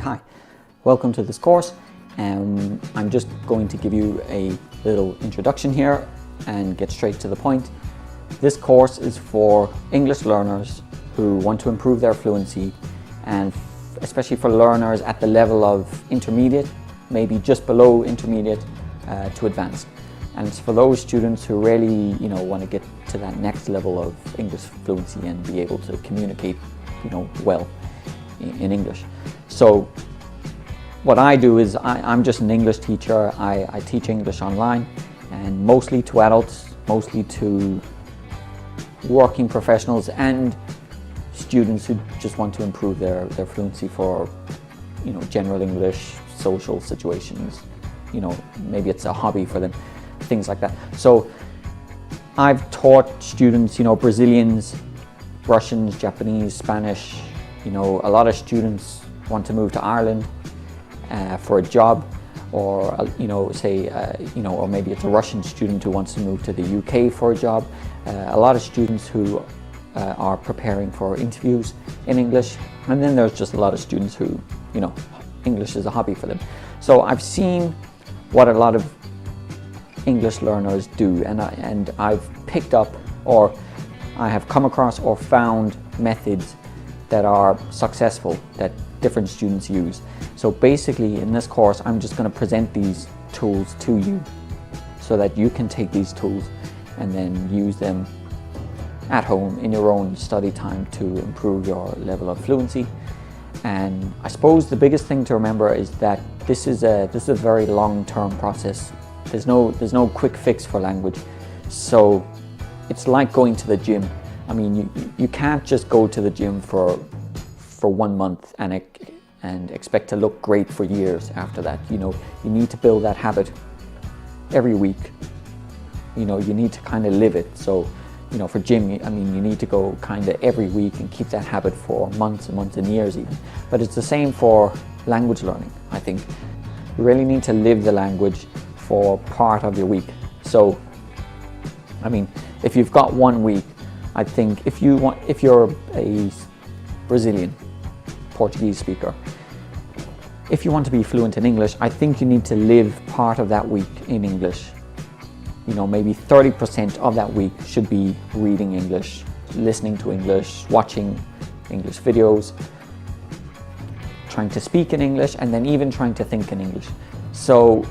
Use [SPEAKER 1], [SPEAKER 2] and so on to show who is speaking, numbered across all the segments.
[SPEAKER 1] hi. Welcome to this course. I'm just going to give you a little introduction here and get straight to the point. This course is for English learners who want to improve their fluency, and especially for learners at the level of intermediate, maybe just below intermediate to advanced. And it's for those students who really, want to get to that next level of English fluency and be able to communicate, well in English. So what I do is I'm just an English teacher. I teach English online, and mostly to adults, mostly to working professionals and students who just want to improve their fluency for, general English, social situations, maybe it's a hobby for them, things like that. So I've taught students, Brazilians, Russians, Japanese, Spanish. A lot of students want to move to Ireland for a job, or or maybe it's a Russian student who wants to move to the UK for a job. A lot of students who are preparing for interviews in English, and then there's just a lot of students who, English is a hobby for them. So I've seen what a lot of English learners do, and I've picked up, or I have come across or found methods that are successful that different students use. So basically in this course I'm just going to present these tools to you so that you can take these tools and then use them at home in your own study time to improve your level of fluency. And I suppose the biggest thing to remember is that this is a very long-term process. There's no quick fix for language. So it's like going to the gym. I mean, you can't just go to the gym for 1 month and expect to look great for years after that. You need to build that habit every week. You need to kind of live it. So, for gym, you need to go kind of every week and keep that habit for months and months and years even. But it's the same for language learning, I think. You really need to live the language for part of your week. So, if you've got 1 week, I think if you're a Brazilian Portuguese speaker, if you want to be fluent in English, I think you need to live part of that week in English. Maybe 30% of that week should be reading English, listening to English, watching English videos, trying to speak in English, and then even trying to think in English. So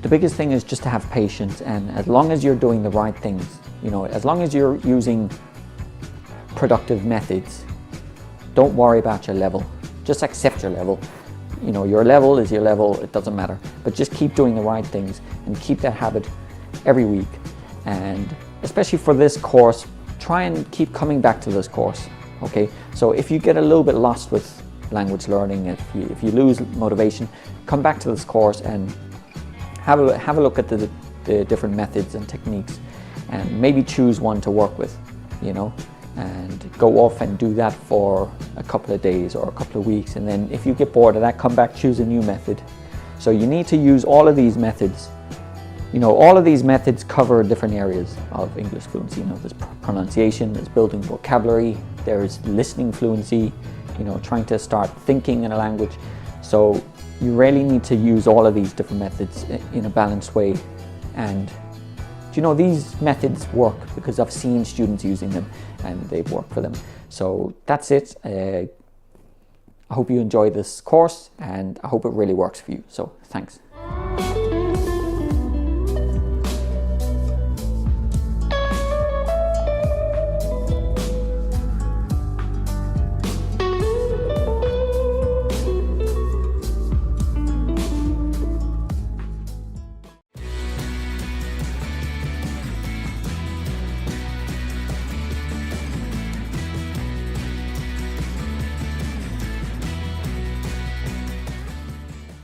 [SPEAKER 1] the biggest thing is just to have patience, and as long as you're doing the right things, as long as you're using productive methods, don't worry about your level. Just accept your level. Your level is your level, it doesn't matter. But just keep doing the right things and keep that habit every week. And especially for this course, try and keep coming back to this course, okay? So if you get a little bit lost with language learning, if you lose motivation, come back to this course and have a look at the different methods and techniques, and maybe choose one to work with, and go off and do that for a couple of days or a couple of weeks, and then if you get bored of that, come back, choose a new method. So you need to use all of these methods. All of these methods cover different areas of English fluency. There's pronunciation, there's building vocabulary, there's listening fluency, trying to start thinking in a language. So you really need to use all of these different methods in a balanced way. And these methods work because I've seen students using them and they've worked for them. So that's it. I hope you enjoy this course, and I hope it really works for you. So thanks.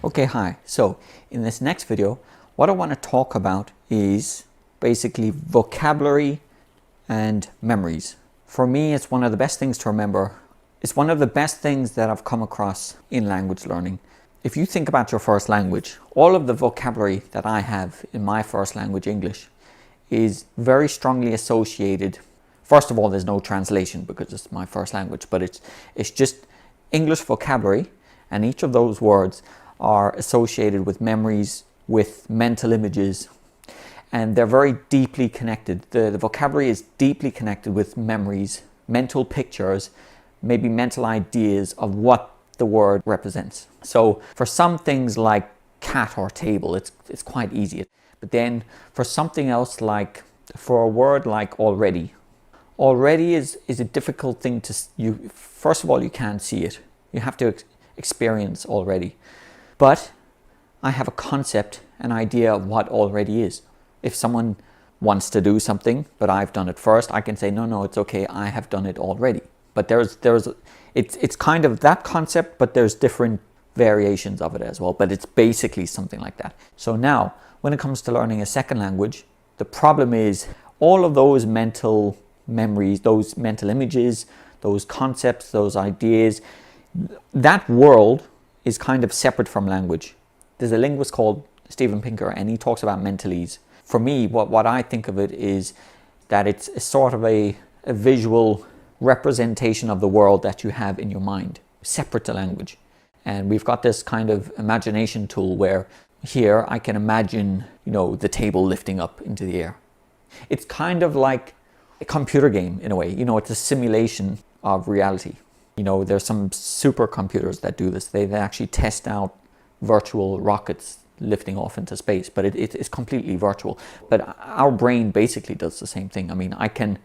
[SPEAKER 1] Okay, hi. So in this next video, what I want to talk about is basically vocabulary and memories. For me, it's one of the best things to remember. It's one of the best things that I've come across in language learning. If you think about your first language, all of the vocabulary that I have in my first language, English, is very strongly associated. First of all, there's no translation because it's my first language, but it's just English vocabulary And each of those words are associated with memories, with mental images, and they're very deeply connected. The vocabulary is deeply connected with memories, mental pictures, maybe mental ideas of what the word represents. So for some things like cat or table, it's quite easy. But then for something else, like for a word like already is a difficult thing to, first of all, you can't see it. You have to experience already. But I have a concept, an idea of what already is. If someone wants to do something, but I've done it first, I can say, no, it's okay, I have done it already. But it's kind of that concept, but there's different variations of it as well. But it's basically something like that. So now, when it comes to learning a second language, the problem is all of those mental memories, those mental images, those concepts, those ideas, that world is kind of separate from language. There's a linguist called Steven Pinker, and he talks about mentalese. For me, what I think of it is that it's a sort of a visual representation of the world that you have in your mind, separate to language. And we've got this kind of imagination tool where here I can imagine, the table lifting up into the air. It's kind of like a computer game in a way. It's a simulation of reality. There's some supercomputers that do this. They actually test out virtual rockets lifting off into space, but it's completely virtual. But our brain basically does the same thing. I mean, I can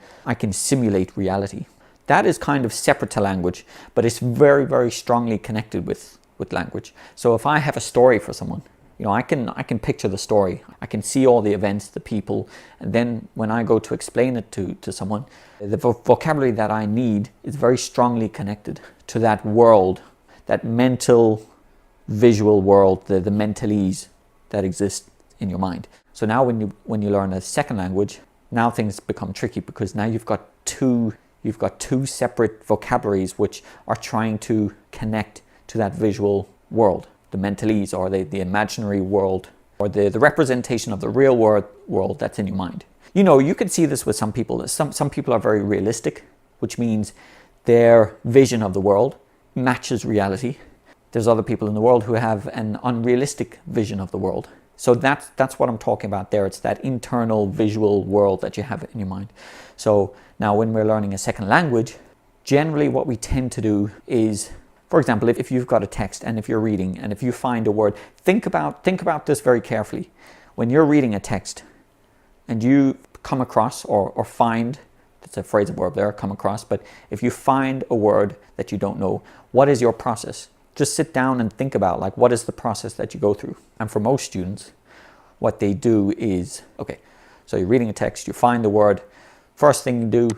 [SPEAKER 1] simulate reality. That is kind of separate to language, but it's very, very strongly connected with language. So if I have a story for someone, I can picture the story. I can see all the events, the people, and then when I go to explain it to someone, the vocabulary that I need is very strongly connected to that world, that mental, visual world, the mentalese that exists in your mind. So now when you learn a second language, now things become tricky, because now you've got two separate vocabularies which are trying to connect to that visual world, the mentalese, or the imaginary world, or the representation of the real world that's in your mind. You can see this with some people. Some people are very realistic, which means their vision of the world matches reality. There's other people in the world who have an unrealistic vision of the world. So that's what I'm talking about there. It's that internal visual world that you have in your mind. So now when we're learning a second language, generally what we tend to do is, for example, if you've got a text and if you're reading and if you find a word, think about this very carefully. When you're reading a text and you come across or find, that's a phrasal verb there, come across, but if you find a word that you don't know, what is your process? Just sit down and think about, what is the process that you go through? And for most students, what they do is, okay, so you're reading a text, you find the word, first thing you do,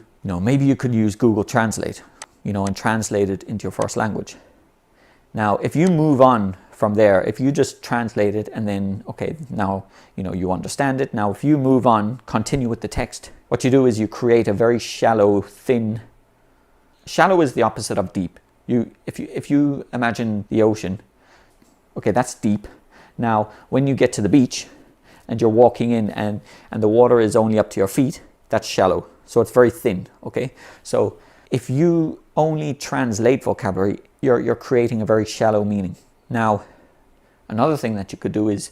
[SPEAKER 1] maybe you could use Google Translate, and translate it into your first language. Now, if you move on from there, if you just translate it and then, okay, now, you understand it. Now, if you move on, continue with the text, what you do is you create a very shallow, thin, shallow is the opposite of deep. If you imagine the ocean, okay, that's deep. Now, when you get to the beach and you're walking in and the water is only up to your feet, that's shallow. So it's very thin, okay? So if you only translate vocabulary, you're creating a very shallow meaning. Now, another thing that you could do is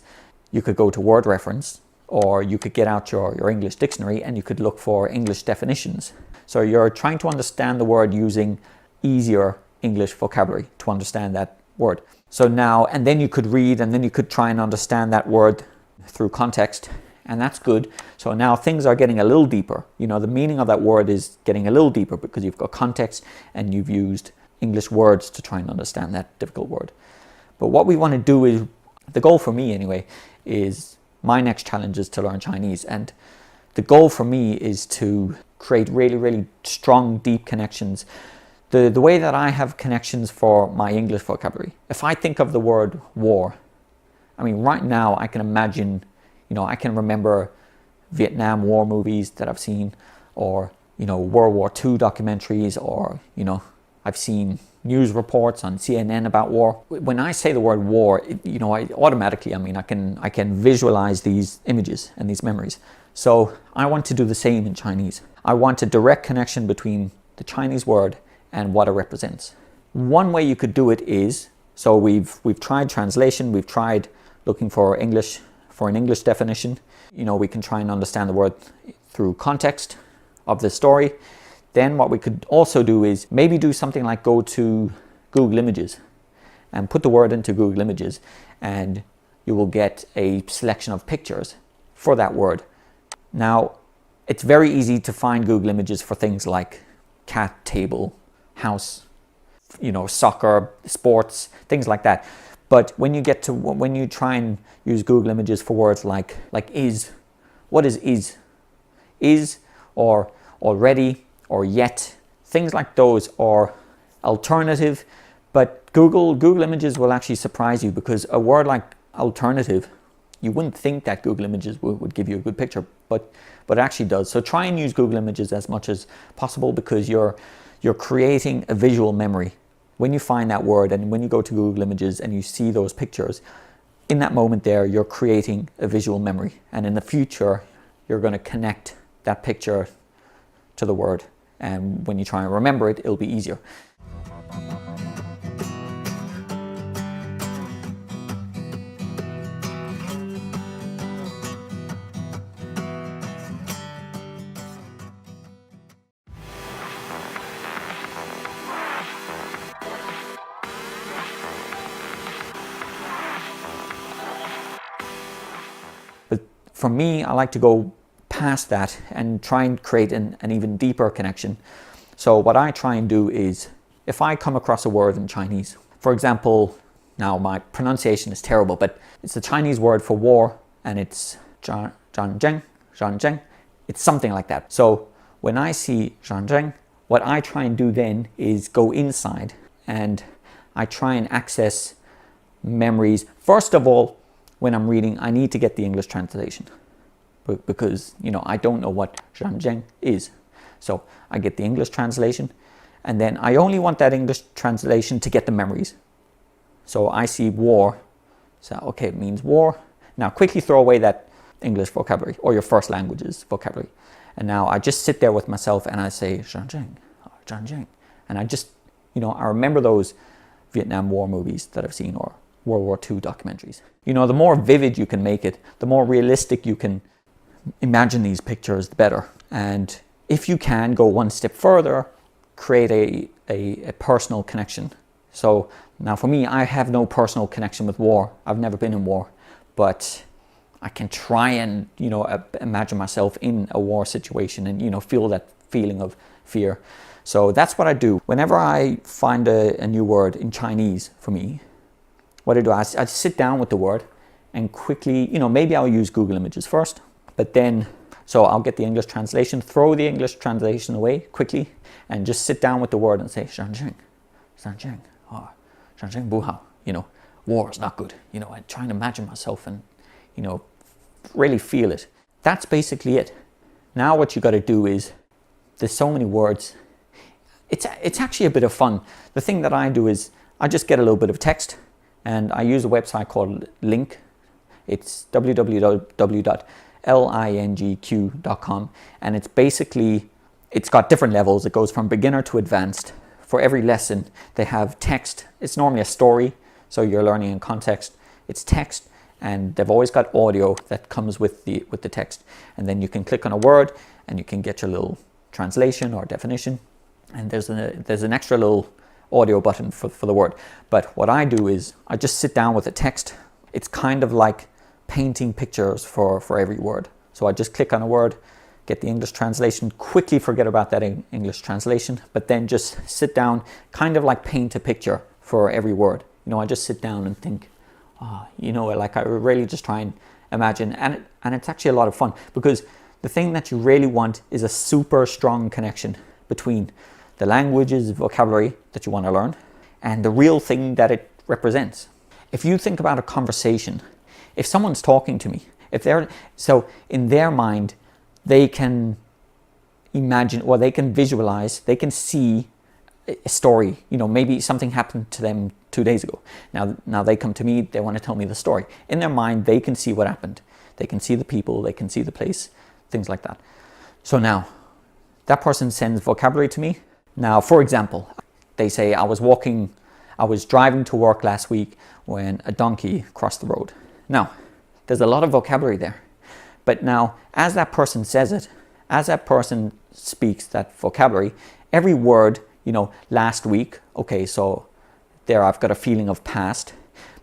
[SPEAKER 1] you could go to word reference, or you could get out your English dictionary and you could look for English definitions. So you're trying to understand the word using easier English vocabulary to understand that word. So now, and then you could read and then you could try and understand that word through context, and that's good. So now things are getting a little deeper. The meaning of that word is getting a little deeper because you've got context and you've used English words to try and understand that difficult word. But what we want to do is, the goal for me anyway, is my next challenge is to learn Chinese. And the goal for me is to create really, really strong, deep connections. The way that I have connections for my English vocabulary. If I think of the word war, I mean, right now I can imagine, I can remember Vietnam War movies that I've seen, or, World War II documentaries, or, I've seen news reports on CNN about war. When I say the word war, I automatically, I can visualize these images and these memories. So I want to do the same in Chinese. I want a direct connection between the Chinese word and what it represents. One way you could do it is So we've tried translation, we've tried looking for an English definition. You know, we can try and understand the word through context of the story. Then what we could also do is maybe do something like go to Google Images and put the word into Google Images, and you will get a selection of pictures for that word. Now, it's very easy to find Google Images for things like cat, table, house, you know, soccer, sports, things like that. But when you try and use Google Images for words like is, what is is? Is, or already, or yet, things like those, or alternative. But Google Images will actually surprise you, because a word like alternative, you wouldn't think that Google Images would give you a good picture, but it actually does. So try and use Google Images as much as possible, because you're creating a visual memory. When you find that word and when you go to Google Images and you see those pictures, in that moment there, you're creating a visual memory. And in the future, you're going to connect that picture to the word. And when you try and remember it, it'll be easier. For me, I like to go past that and try and create an even deeper connection. So what I try and do is, if I come across a word in Chinese, for example, now my pronunciation is terrible, but it's the Chinese word for war, and it's zhangzheng. It's something like that. So when I see zhangzheng, what I try and do then is go inside and I try and access memories. First of all, when I'm reading, I need to get the English translation, because, you know, I don't know what zhangzheng is. So I get the English translation, and then I only want that English translation to get the memories. So I see war, so okay, it means war. Now quickly throw away that English vocabulary or your first language's vocabulary. And now I just sit there with myself and I say zhangzheng, zhangzheng. And I just, you know, I remember those Vietnam War movies that I've seen, or World War II documentaries. You know, the more vivid you can make it, the more realistic you can imagine these pictures, the better. And if you can go one step further, create a personal connection. So now for me, I have no personal connection with war. I've never been in war, but I can try and, you know, imagine myself in a war situation and, you know, feel that feeling of fear. So that's what I do. Whenever I find a new word in Chinese for me, what I do, I sit down with the word and quickly, you know, maybe I'll use Google Images first, but then, so I'll get the English translation, throw the English translation away quickly, and just sit down with the word and say, zhangzheng, zhangzheng, zhangzheng bu hao, you know, war is not good. You know, I try and imagine myself and, you know, really feel it. That's basically it. Now what you got to do is, there's so many words. It's actually a bit of fun. The thing that I do is, I just get a little bit of text, and I use a website called Link. It's www.langq.com, and it's basically, it's got different levels. It goes from beginner to advanced. For every lesson, they have text. It's normally a story, so you're learning in context. It's text, and they've always got audio that comes with the text. And then you can click on a word, and you can get your little translation or definition. And there's an extra little audio button for the word. But what I do is I just sit down with the text. It's kind of like painting pictures for every word. So I just click on a word, get the English translation, quickly forget about that English translation, but then just sit down, kind of like paint a picture for every word. You know, I just sit down and think, you know, like I really just try and imagine, and it's actually a lot of fun, because the thing that you really want is a super strong connection between the language's vocabulary that you want to learn and the real thing that it represents. If you think about a conversation, if someone's talking to me, so in their mind, they can imagine, or they can visualize, they can see a story. You know, maybe something happened to them 2 days ago. Now they come to me, they want to tell me the story. In their mind, they can see what happened. They can see the people, they can see the place, things like that. So now, that person sends vocabulary to me. Now, for example, they say I was walking I was driving to work last week when a donkey crossed the road. Now, there's a lot of vocabulary there. But now, as that person says it, as that person speaks that vocabulary, every word, last week, okay, so there I've got a feeling of past.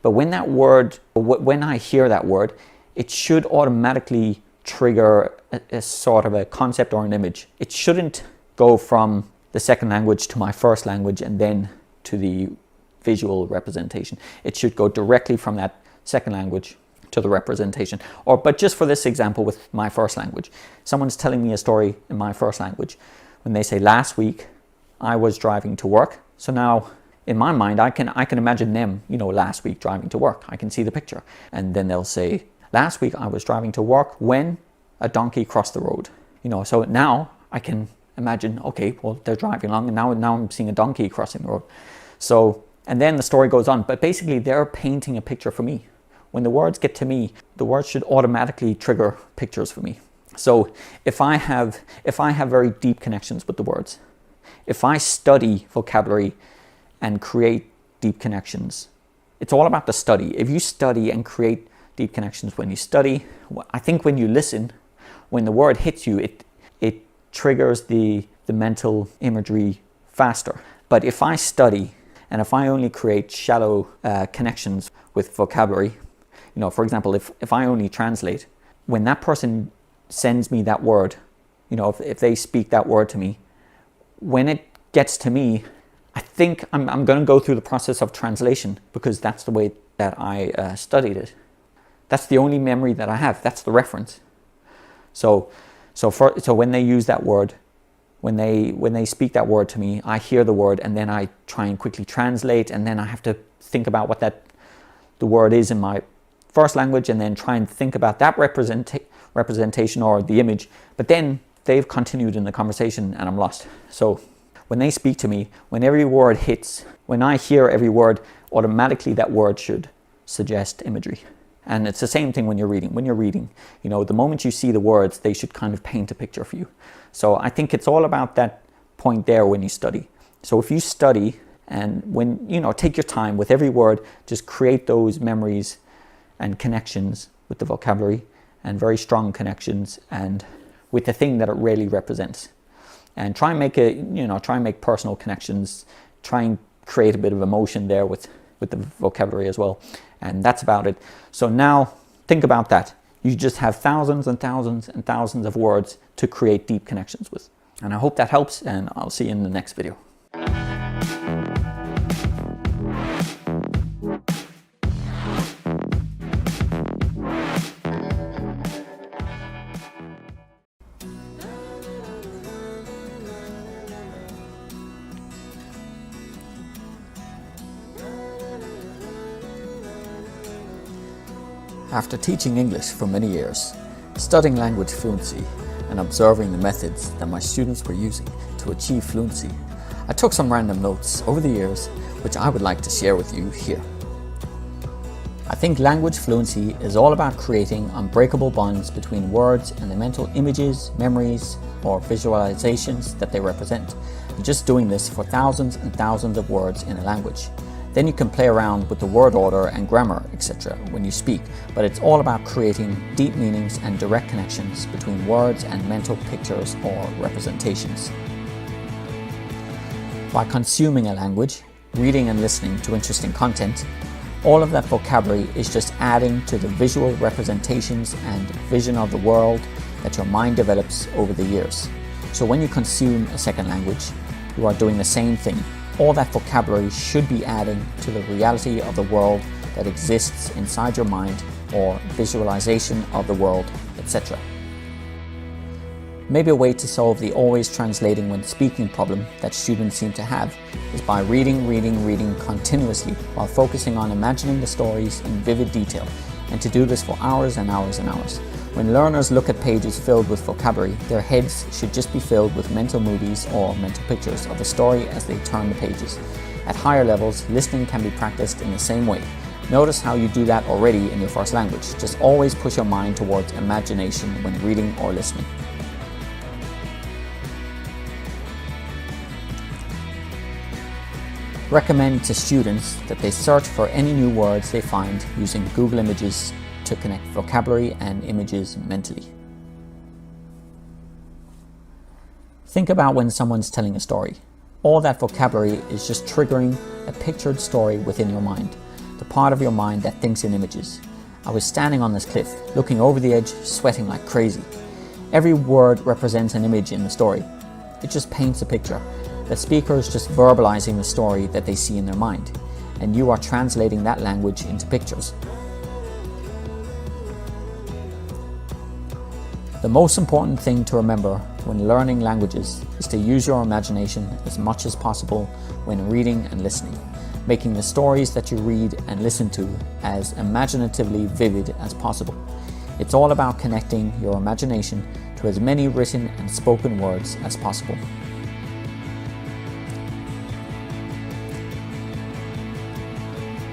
[SPEAKER 1] But when I hear that word, it should automatically trigger a sort of a concept or an image. It shouldn't go from the second language to my first language and then to the visual representation. It should go directly from that second language to the representation. But just for this example with my first language, someone's telling me a story in my first language. When they say last week I was driving to work, so now in my mind I can imagine them, last week driving to work. I can see the picture, and then they'll say last week I was driving to work when a donkey crossed the road. So now I can imagine, okay, well, they're driving along and now I'm seeing a donkey crossing the road. So, and then the story goes on, but basically they're painting a picture for me. When the words get to me, the words should automatically trigger pictures for me. So if I have very deep connections with the words, if I study vocabulary and create deep connections, it's all about the study. If you study and create deep connections when you study, I think when you listen, when the word hits you, it triggers the mental imagery faster. But if I study and if I only create shallow connections with vocabulary, for example, if I only translate, when that person sends me that word, if they speak that word to me, when it gets to me, I think I'm going to go through the process of translation because that's the way that I studied it. That's the only memory that I have. That's the reference. So when they use that word, when they speak that word to me, I hear the word and then I try and quickly translate, and then I have to think about what the word is in my first language and then try and think about that representation or the image. But then they've continued in the conversation and I'm lost. So when they speak to me, when every word hits, when I hear every word, automatically that word should suggest imagery. And it's the same thing when you're reading. When you're reading, the moment you see the words, they should kind of paint a picture for you. So I think it's all about that point there when you study. So if you study and take your time with every word, just create those memories and connections with the vocabulary, and very strong connections and with the thing that it really represents. And try and make personal connections, try and create a bit of emotion there with the vocabulary as well. And that's about it. So now think about that. You just have thousands and thousands and thousands of words to create deep connections with. And I hope that helps, and I'll see you in the next video. After teaching English for many years, studying language fluency, and observing the methods that my students were using to achieve fluency, I took some random notes over the years which I would like to share with you here. I think language fluency is all about creating unbreakable bonds between words and the mental images, memories, or visualizations that they represent, and just doing this for thousands and thousands of words in a language. Then you can play around with the word order and grammar, etc. when you speak, but it's all about creating deep meanings and direct connections between words and mental pictures or representations. By consuming a language, reading and listening to interesting content, all of that vocabulary is just adding to the visual representations and vision of the world that your mind develops over the years. So when you consume a second language, you are doing the same thing. All that vocabulary should be adding to the reality of the world that exists inside your mind, or visualization of the world, etc. Maybe a way to solve the always translating when speaking problem that students seem to have is by reading continuously while focusing on imagining the stories in vivid detail, and to do this for hours and hours and hours. When learners look at pages filled with vocabulary, their heads should just be filled with mental movies or mental pictures of the story as they turn the pages. At higher levels, listening can be practiced in the same way. Notice how you do that already in your first language. Just always push your mind towards imagination when reading or listening. Recommend to students that they search for any new words they find using Google Images to connect vocabulary and images mentally. Think about when someone's telling a story. All that vocabulary is just triggering a pictured story within your mind, the part of your mind that thinks in images. I was standing on this cliff, looking over the edge, sweating like crazy. Every word represents an image in the story. It just paints a picture. The speaker is just verbalizing the story that they see in their mind, and you are translating that language into pictures. The most important thing to remember when learning languages is to use your imagination as much as possible when reading and listening, making the stories that you read and listen to as imaginatively vivid as possible. It's all about connecting your imagination to as many written and spoken words as possible.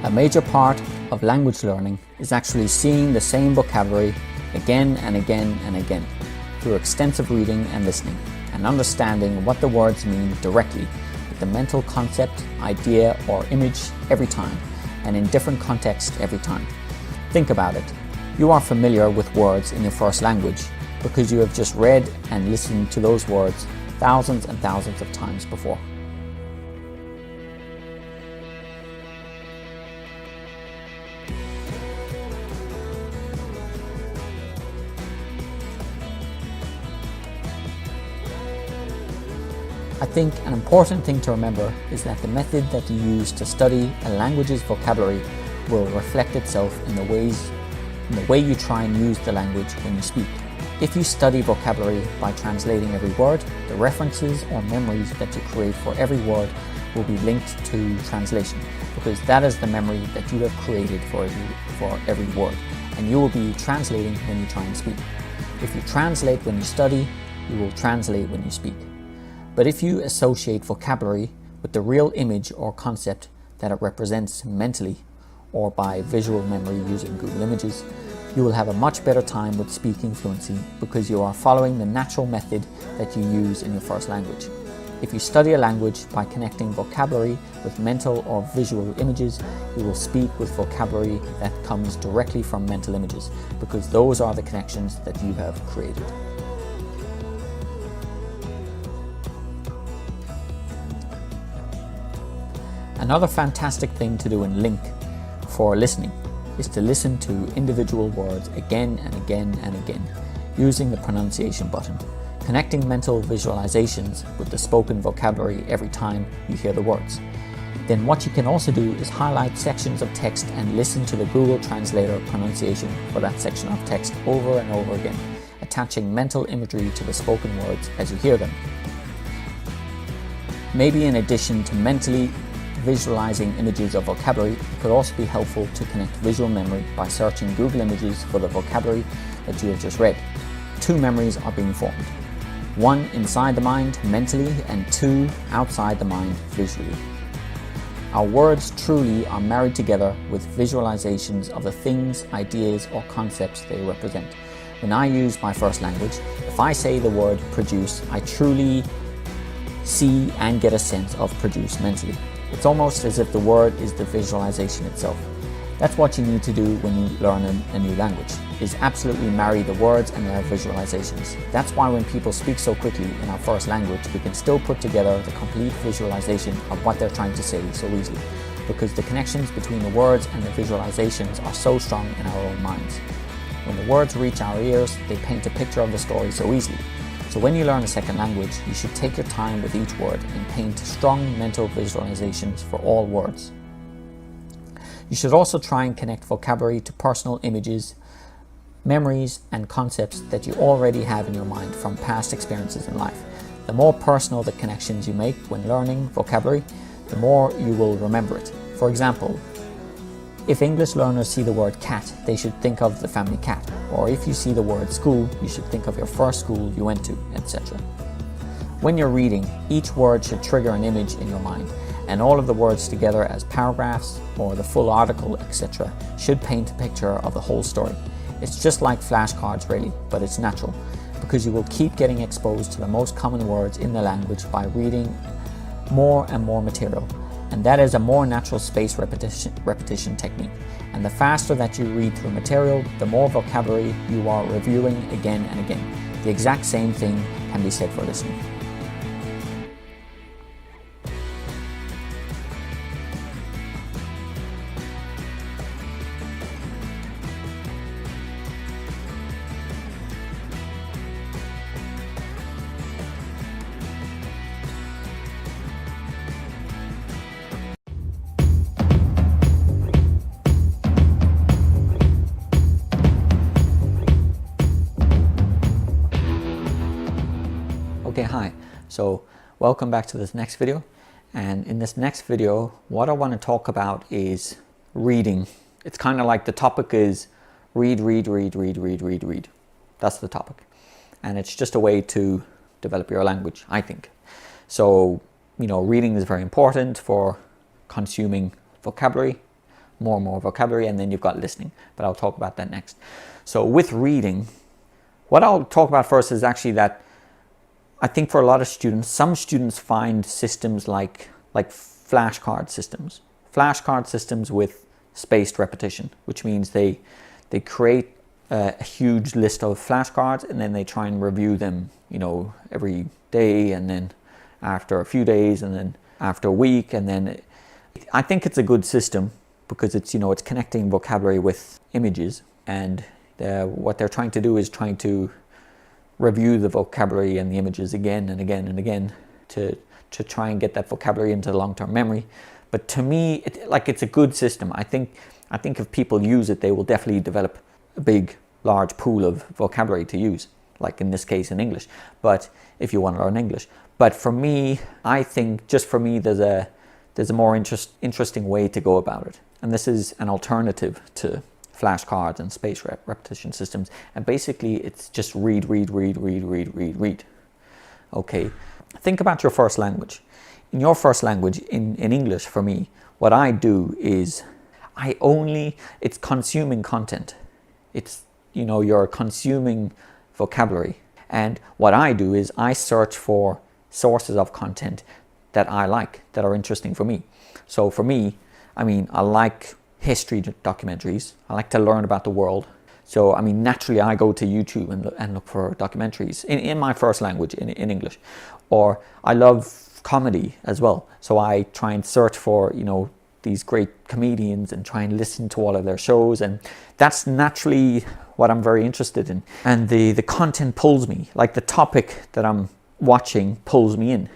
[SPEAKER 1] A major part of language learning is actually seeing the same vocabulary again and again and again through extensive reading and listening, and understanding what the words mean directly with the mental concept, idea or image every time, and in different contexts every time. Think about it. You are familiar with words in your first language because you have just read and listened to those words thousands and thousands of times before. I think an important thing to remember is that the method that you use to study a language's vocabulary will reflect itself in the way you try and use the language when you speak. If you study vocabulary by translating every word, the references or memories that you create for every word will be linked to translation, because that is the memory that you have created for every word, and you will be translating when you try and speak. If you translate when you study, you will translate when you speak. But if you associate vocabulary with the real image or concept that it represents mentally or by visual memory using Google Images, you will have a much better time with speaking fluency because you are following the natural method that you use in your first language. If you study a language by connecting vocabulary with mental or visual images, you will speak with vocabulary that comes directly from mental images, because those are the connections that you have created. Another fantastic thing to do in Link for listening is to listen to individual words again and again and again using the pronunciation button, connecting mental visualizations with the spoken vocabulary every time you hear the words. Then what you can also do is highlight sections of text and listen to the Google Translator pronunciation for that section of text over and over again, attaching mental imagery to the spoken words as you hear them. Maybe in addition to mentally visualizing images of vocabulary, it could also be helpful to connect visual memory by searching Google Images for the vocabulary that you have just read. Two memories are being formed. One inside the mind mentally and two outside the mind visually. Our words truly are married together with visualizations of the things, ideas or concepts they represent. When I use my first language, if I say the word produce, I truly see and get a sense of produce mentally. It's almost as if the word is the visualization itself. That's what you need to do when you learn a new language, is absolutely marry the words and their visualizations. That's why when people speak so quickly in our first language, we can still put together the complete visualization of what they're trying to say so easily, because the connections between the words and the visualizations are so strong in our own minds. When the words reach our ears, they paint a picture of the story so easily. So when you learn a second language, you should take your time with each word and paint strong mental visualizations for all words. You should also try and connect vocabulary to personal images, memories, and concepts that you already have in your mind from past experiences in life. The more personal the connections you make when learning vocabulary, the more you will remember it. For example, if English learners see the word cat, they should think of the family cat. Or if you see the word school, you should think of your first school you went to, etc. When you're reading, each word should trigger an image in your mind, and all of the words together as paragraphs or the full article, etc. should paint a picture of the whole story. It's just like flashcards really, but it's natural, because you will keep getting exposed to the most common words in the language by reading more and more material. and that is a more natural spaced repetition technique. And the faster that you read through material, the more vocabulary you are reviewing again and again. The exact same thing can be said for listening. Okay, hi. So welcome back to this next video. And in this next video, what I want to talk about is reading. It's kind of like the topic is read. That's the topic. And it's just a way to develop your language, I think. So, reading is very important for consuming vocabulary, more and more vocabulary, and then you've got listening. But I'll talk about that next. So with reading, what I'll talk about first is actually that I think for a lot of students, some students find systems like flashcard systems. Flashcard systems with spaced repetition, which means they create a huge list of flashcards and then they try and review them, every day, and then after a few days, and then after a week, and then I think it's a good system because it's connecting vocabulary with images, and what they're trying to do is trying to review the vocabulary and the images again and again and again to try and get that vocabulary into long-term memory. But to me, it's a good system. I think if people use it, they will definitely develop a large pool of vocabulary to use, like in this case in English, but if you want to learn English. But for me, I think just for me, there's a more interesting way to go about it. And this is an alternative to flashcards and spaced repetition systems, and basically it's just read. Okay, think about your first language. In your first language, in English, for me, what I do is it's consuming content. It's you're consuming vocabulary, and what I do is I search for sources of content that I like, that are interesting for me. So for me, I like history documentaries. I like to learn about the world. So, naturally I go to YouTube and look for documentaries in my first language, in English. Or I love comedy as well. So I try and search for, these great comedians and try and listen to all of their shows. And that's naturally what I'm very interested in. And the content pulls me, like the topic that I'm watching pulls me in.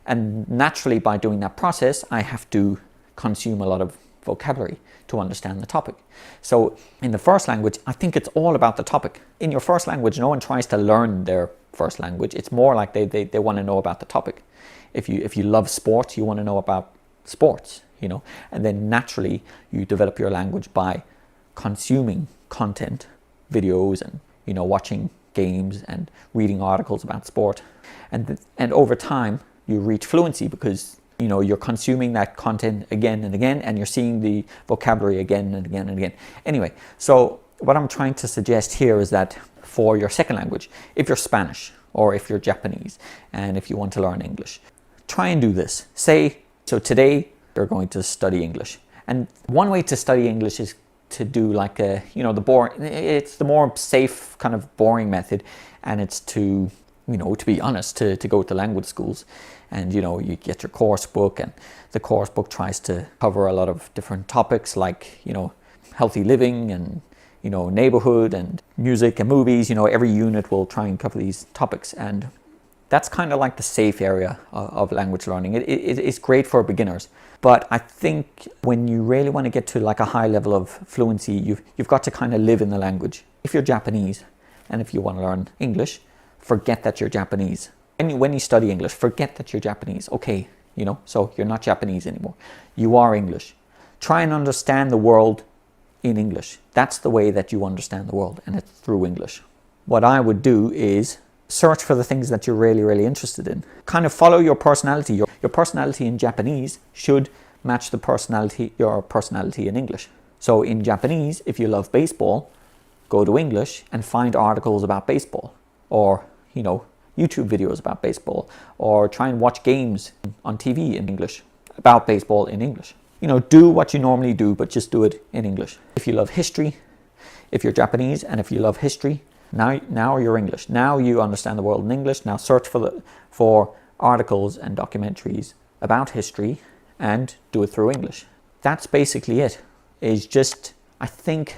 [SPEAKER 1] And naturally by doing that process, I have to consume a lot of vocabulary to understand the topic. So in the first language, I think it's all about the topic. In your first language, no one tries to learn their first language. It's more like they want to know about the topic. If you love sports, you want to know about sports, and then naturally you develop your language by consuming content, videos, and watching games and reading articles about sport. And over time you reach fluency because you're consuming that content again and again, and you're seeing the vocabulary again and again and again. Anyway, so what I'm trying to suggest here is that for your second language, if you're Spanish or if you're Japanese, and if you want to learn English, try and do this. So today you're going to study English. And one way to study English is to do like it's the more safe kind of boring method, and it's to be honest, to go to language schools. And you get your course book, and the course book tries to cover a lot of different topics like healthy living and neighborhood and music and movies. Every unit will try and cover these topics, and that's kind of like the safe area of language learning. It's great for beginners, but I think when you really want to get to like a high level of fluency, you've got to kind of live in the language. If you're Japanese and if you want to learn English, forget that you're Japanese. When you study English, forget that you're Japanese. Okay, so you're not Japanese anymore. You are English. Try and understand the world in English. That's the way that you understand the world, and it's through English. What I would do is search for the things that you're really interested in. Kind of follow your personality. Your personality in Japanese should match your personality in English. So in Japanese, if you love baseball, go to English and find articles about baseball, or YouTube videos about baseball, or try and watch games on TV in English. about baseball in English. You know, do what you normally do, but just do it in English. If you love history, if you're Japanese and if you love history, now you're English. Now you understand the world in English. Now search for articles and documentaries about history and do it through English. That's basically it. It's just, I think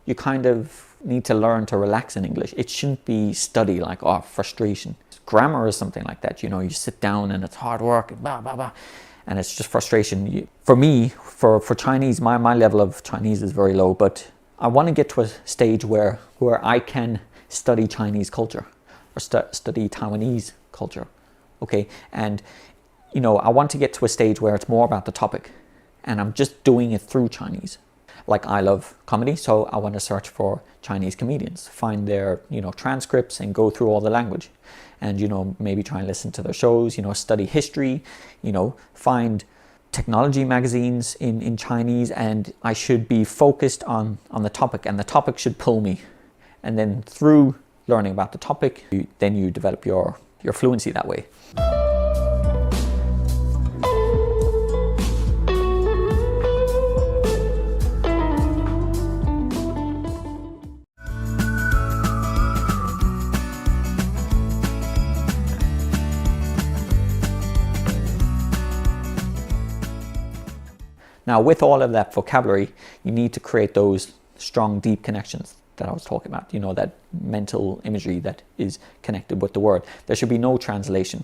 [SPEAKER 1] you kind of need to learn to relax in English. It shouldn't be study like, oh, frustration. Grammar is something like that. You know, you sit down and it's hard work and blah, blah, blah. And it's just frustration. For me, for Chinese, my level of Chinese is very low, but I want to get to a stage where I can study Chinese culture or study Taiwanese culture, okay? And, you know, I want to get to a stage where it's more about the topic and I'm just doing it through Chinese. Like, I love comedy, so I want to search for Chinese comedians, find their, you know, transcripts and go through all the language. And, you know, maybe try and listen to their shows, you know, study history, you know, find technology magazines in Chinese, and I should be focused on the topic, and the topic should pull me. And then through learning about the topic, then you develop your fluency that way. Now, with all of that vocabulary, you need to create those strong, deep connections that I was talking about. You know, that mental imagery that is connected with the word. There should be no translation.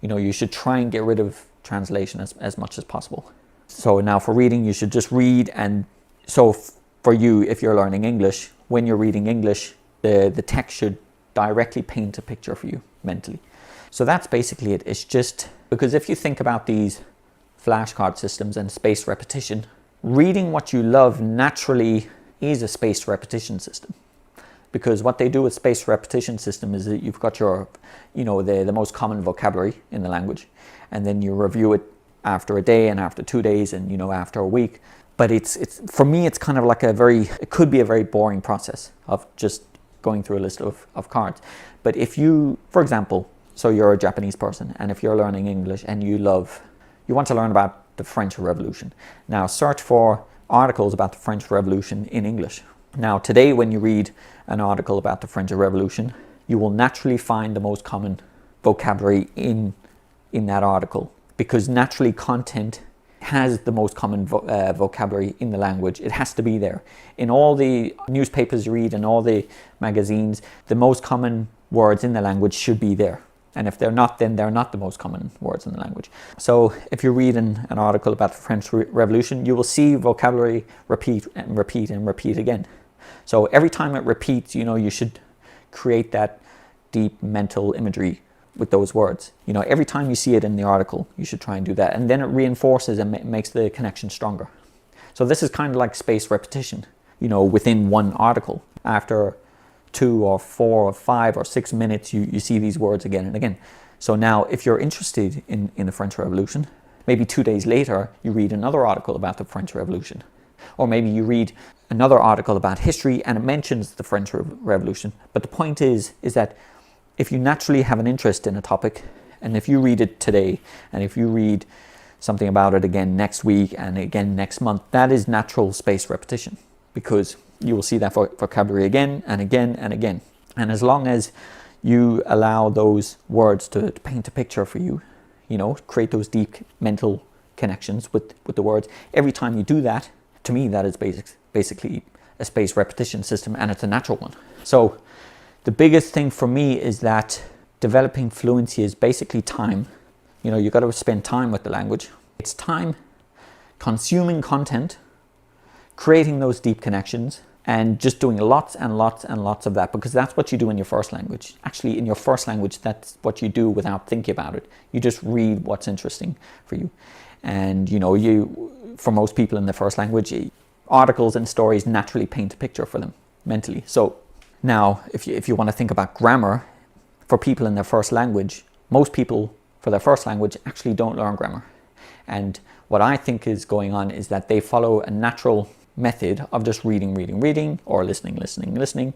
[SPEAKER 1] You know, you should try and get rid of translation as much as possible. So now for reading, you should just read. And so for you, if you're learning English, when you're reading English, the text should directly paint a picture for you mentally. So that's basically it. It's just because if you think about these flashcard systems and spaced repetition, reading what you love naturally is a spaced repetition system. Because what they do with spaced repetition system is that you've got your, you know, the most common vocabulary in the language, and then you review it after a day and after 2 days and, you know, after a week. But it's for me, it's kind of like it could be a very boring process of just going through a list of cards. But if you, for example, so you're a Japanese person, and if you're learning English and you want to learn about the French Revolution. Now search for articles about the French Revolution in English. Now today, when you read an article about the French Revolution, you will naturally find the most common vocabulary in that article, because naturally content has the most common vocabulary in the language. It has to be there. In all the newspapers you read and all the magazines, the most common words in the language should be there. And if they're not, then they're not the most common words in the language. So if you're reading an article about the French Revolution, you will see vocabulary repeat and repeat and repeat again. So every time it repeats, you know, you should create that deep mental imagery with those words. You know, every time you see it in the article, you should try and do that. And then it reinforces and makes the connection stronger. So this is kind of like spaced repetition, you know, within one article. After 2 or 4 or 5 or 6 minutes, you see these words again and again. So now if you're interested in the French Revolution, maybe 2 days later, you read another article about the French Revolution. Or maybe you read another article about history and it mentions the French Revolution. But the point is that if you naturally have an interest in a topic, and if you read it today, and if you read something about it again next week and again next month, that is natural spaced repetition, because you will see that vocabulary again and again and again. And as long as you allow those words to paint a picture for you, you know, create those deep mental connections with the words, every time you do that, to me, that is basically a spaced repetition system, and it's a natural one. So the biggest thing for me is that developing fluency is basically time. You know, you got to spend time with the language. It's time consuming content, creating those deep connections, and just doing lots and lots and lots of that, because that's what you do in your first language. Actually, in your first language, that's what you do without thinking about it. You just read what's interesting for you. And, you know, for most people in the first language, articles and stories naturally paint a picture for them mentally. So now, if you want to think about grammar, for people in their first language, most people for their first language actually don't learn grammar. And what I think is going on is that they follow a natural method of just reading, or listening,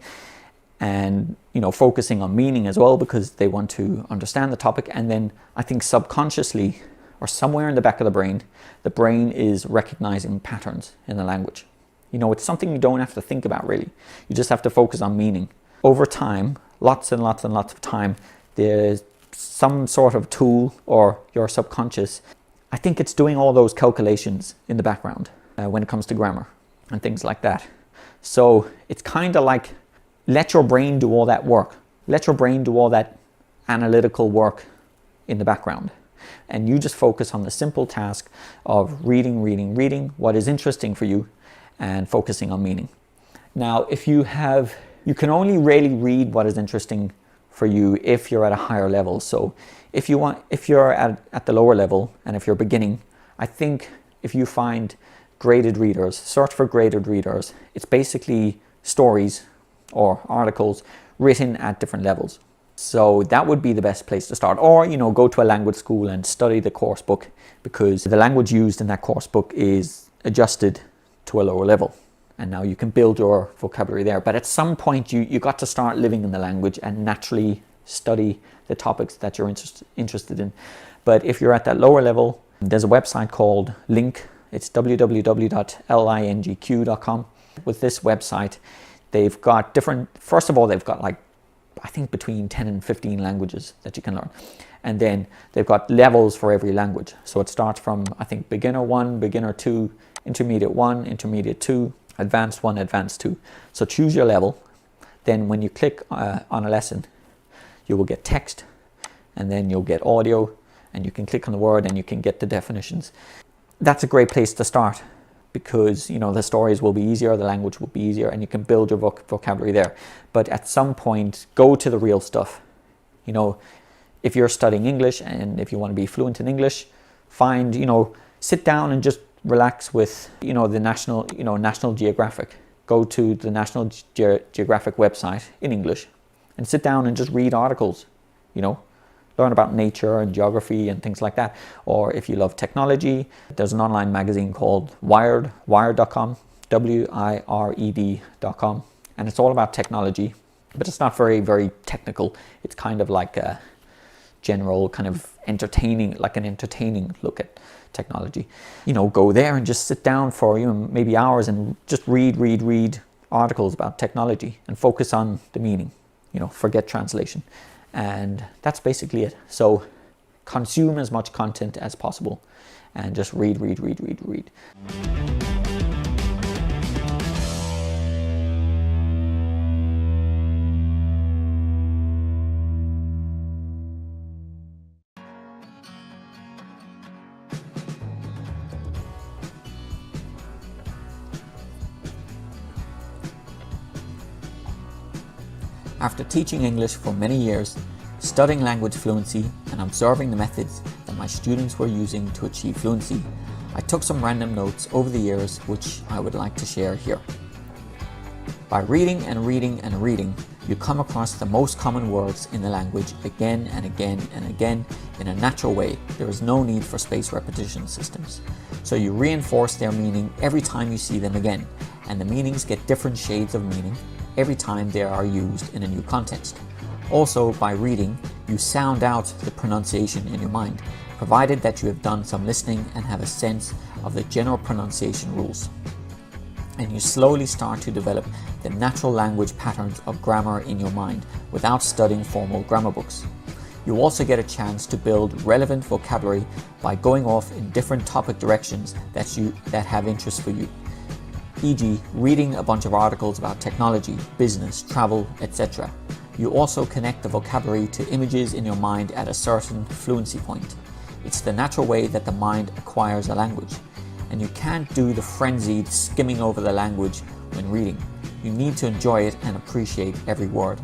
[SPEAKER 1] and, you know, focusing on meaning as well, because they want to understand the topic. And then I think subconsciously, or somewhere in the back of the brain is recognizing patterns in the language. You know, it's something you don't have to think about really. You just have to focus on meaning. Over time, lots and lots and lots of time, there's some sort of tool or your subconscious, I think it's doing all those calculations in the background when it comes to grammar and things like that. So it's kind of like, let your brain do all that work. Let your brain do all that analytical work in the background. And you just focus on the simple task of reading what is interesting for you and focusing on meaning. Now, you can only really read what is interesting for you if you're at a higher level. So if you're at the lower level and if you're beginning, I think if you find graded readers, search for graded readers. It's basically stories or articles written at different levels. So that would be the best place to start. Or, you know, go to a language school and study the course book, because the language used in that course book is adjusted to a lower level. And now you can build your vocabulary there. But at some point you got to start living in the language and naturally study the topics that you're interested in. But if you're at that lower level, there's a website called Link. It's www.lingq.com. With this website, they've got first of all, they've got like, I think between 10 and 15 languages that you can learn. And then they've got levels for every language. So it starts from, I think, beginner 1, beginner 2, intermediate 1, intermediate 2, advanced 1, advanced 2. So choose your level. Then when you click on a lesson, you will get text, and then you'll get audio, and you can click on the word and you can get the definitions. That's a great place to start, because, you know, the stories will be easier, the language will be easier, and you can build your vocabulary there. But at some point, go to the real stuff. You know, if you're studying English and if you want to be fluent in English, sit down and just relax with, you know, the National Geographic. Go to the National Geographic website in English and sit down and just read articles, you know. Learn about nature and geography and things like that. Or if you love technology, there's an online magazine called wired.com, wired.com, and it's all about technology, but it's not very, very technical. It's kind of like a general kind of entertaining look at technology. You know, go there and just sit down for, you know, maybe hours and just read articles about technology and focus on the meaning, you know, forget translation. And that's basically it. So consume as much content as possible and just read. After teaching English for many years, studying language fluency and observing the methods that my students were using to achieve fluency, I took some random notes over the years which I would like to share here. By reading and reading, you come across the most common words in the language again and again and again in a natural way. There is no need for spaced repetition systems. So you reinforce their meaning every time you see them again, and the meanings get different shades of meaning every time they are used in a new context. Also, by reading, you sound out the pronunciation in your mind, provided that you have done some listening and have a sense of the general pronunciation rules. And you slowly start to develop the natural language patterns of grammar in your mind without studying formal grammar books. You also get a chance to build relevant vocabulary by going off in different topic directions that have interest for you. E.g., reading a bunch of articles about technology, business, travel, etc. You also connect the vocabulary to images in your mind at a certain fluency point. It's the natural way that the mind acquires a language, and you can't do the frenzied skimming over the language when reading. You need to enjoy it and appreciate every word.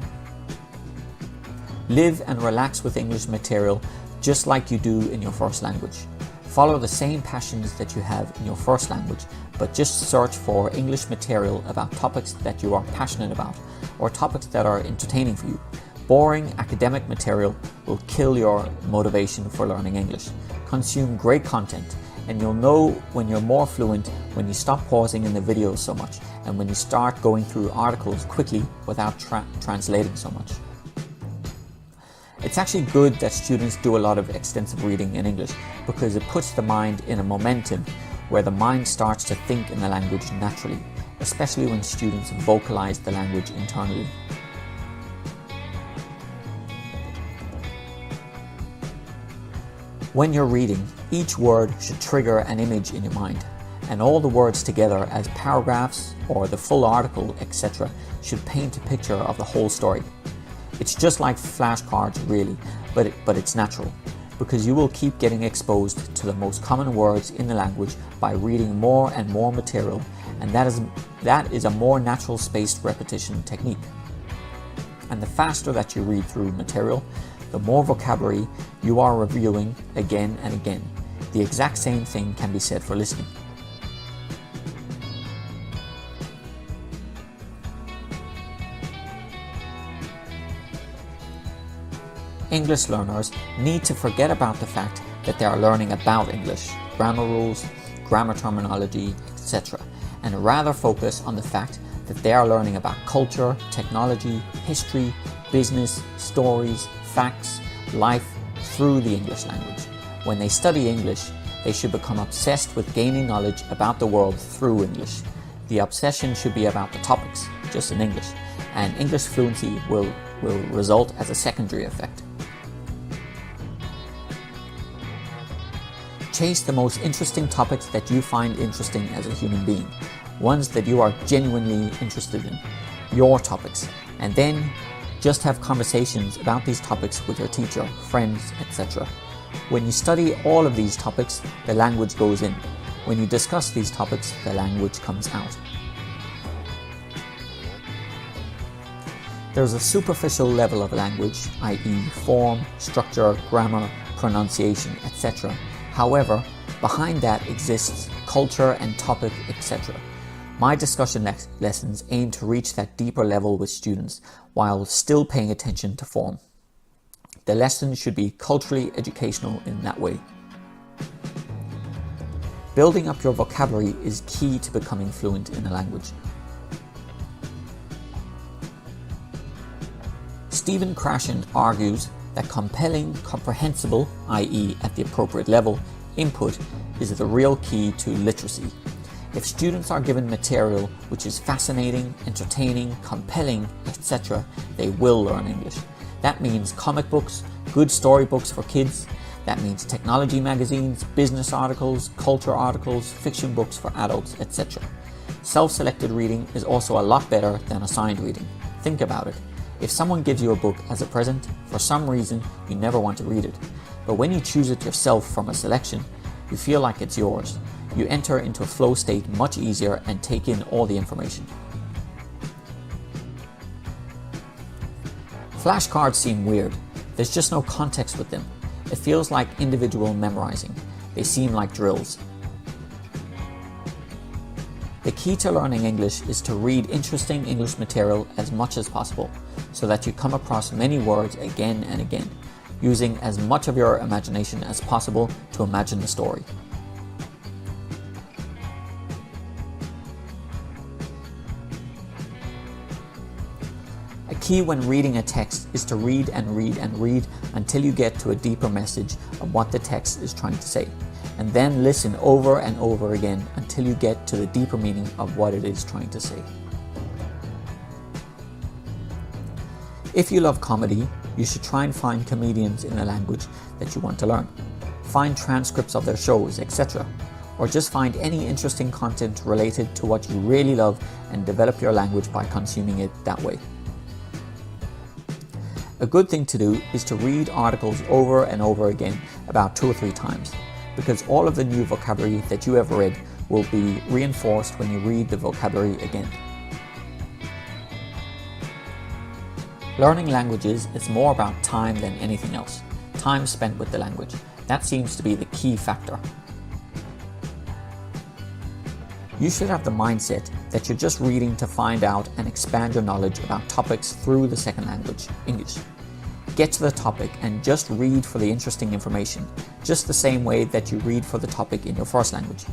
[SPEAKER 1] Live and relax with English material just like you do in your first language. Follow the same passions that you have in your first language, but just search for English material about topics that you are passionate about or topics that are entertaining for you. Boring academic material will kill your motivation for learning English. Consume great content, and you'll know when you're more fluent when you stop pausing in the videos so much and when you start going through articles quickly without translating so much. It's actually good that students do a lot of extensive reading in English because it puts the mind in a momentum where the mind starts to think in the language naturally, especially when students vocalize the language internally. When you're reading, each word should trigger an image in your mind, and all the words together as paragraphs or the full article, etc., should paint a picture of the whole story. It's just like flashcards really, but it's natural, because you will keep getting exposed to the most common words in the language by reading more and more material, and that is a more natural spaced repetition technique. And the faster that you read through material, the more vocabulary you are reviewing again and again. The exact same thing can be said for listening. English learners need to forget about the fact that they are learning about English, grammar rules, grammar terminology, etc., and rather focus on the fact that they are learning about culture, technology, history, business, stories, facts, life through the English language. When they study English, they should become obsessed with gaining knowledge about the world through English. The obsession should be about the topics, just in English, and English fluency will result as a secondary effect. Chase the most interesting topics that you find interesting as a human being, ones that you are genuinely interested in, your topics, and then just have conversations about these topics with your teacher, friends, etc. When you study all of these topics, the language goes in. When you discuss these topics, the language comes out. There's a superficial level of language, i.e. form, structure, grammar, pronunciation, etc. However, behind that exists culture and topic, etc. My discussion lessons aim to reach that deeper level with students while still paying attention to form. The lesson should be culturally educational in that way. Building up your vocabulary is key to becoming fluent in a language. Stephen Krashen argues that compelling, comprehensible, i.e. at the appropriate level, input is the real key to literacy. If students are given material which is fascinating, entertaining, compelling, etc., they will learn English. That means comic books, good storybooks for kids. That means technology magazines, business articles, culture articles, fiction books for adults, etc. Self-selected reading is also a lot better than assigned reading. Think about it. If someone gives you a book as a present, for some reason you never want to read it. But when you choose it yourself from a selection, you feel like it's yours. You enter into a flow state much easier and take in all the information. Flashcards seem weird. There's just no context with them. It feels like individual memorizing. They seem like drills. The key to learning English is to read interesting English material as much as possible, so that you come across many words again and again, using as much of your imagination as possible to imagine the story. A key when reading a text is to read and read and read until you get to a deeper message of what the text is trying to say, and then listen over and over again until you get to the deeper meaning of what it is trying to say. If you love comedy, you should try and find comedians in a language that you want to learn. Find transcripts of their shows, etc. Or just find any interesting content related to what you really love and develop your language by consuming it that way. A good thing to do is to read articles over and over again about 2 or 3 times, because all of the new vocabulary that you have read will be reinforced when you read the vocabulary again. Learning languages is more about time than anything else. Time spent with the language. That seems to be the key factor. You should have the mindset that you're just reading to find out and expand your knowledge about topics through the second language, English. Get to the topic and just read for the interesting information, just the same way that you read for the topic in your first language.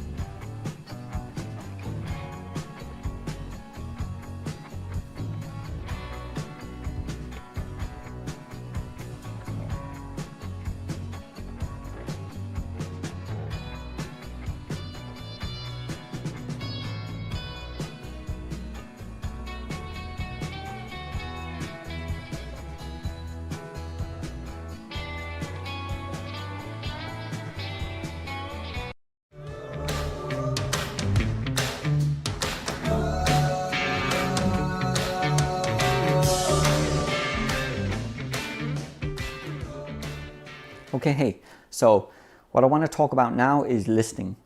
[SPEAKER 1] Okay, hey, so what I want to talk about now is listening.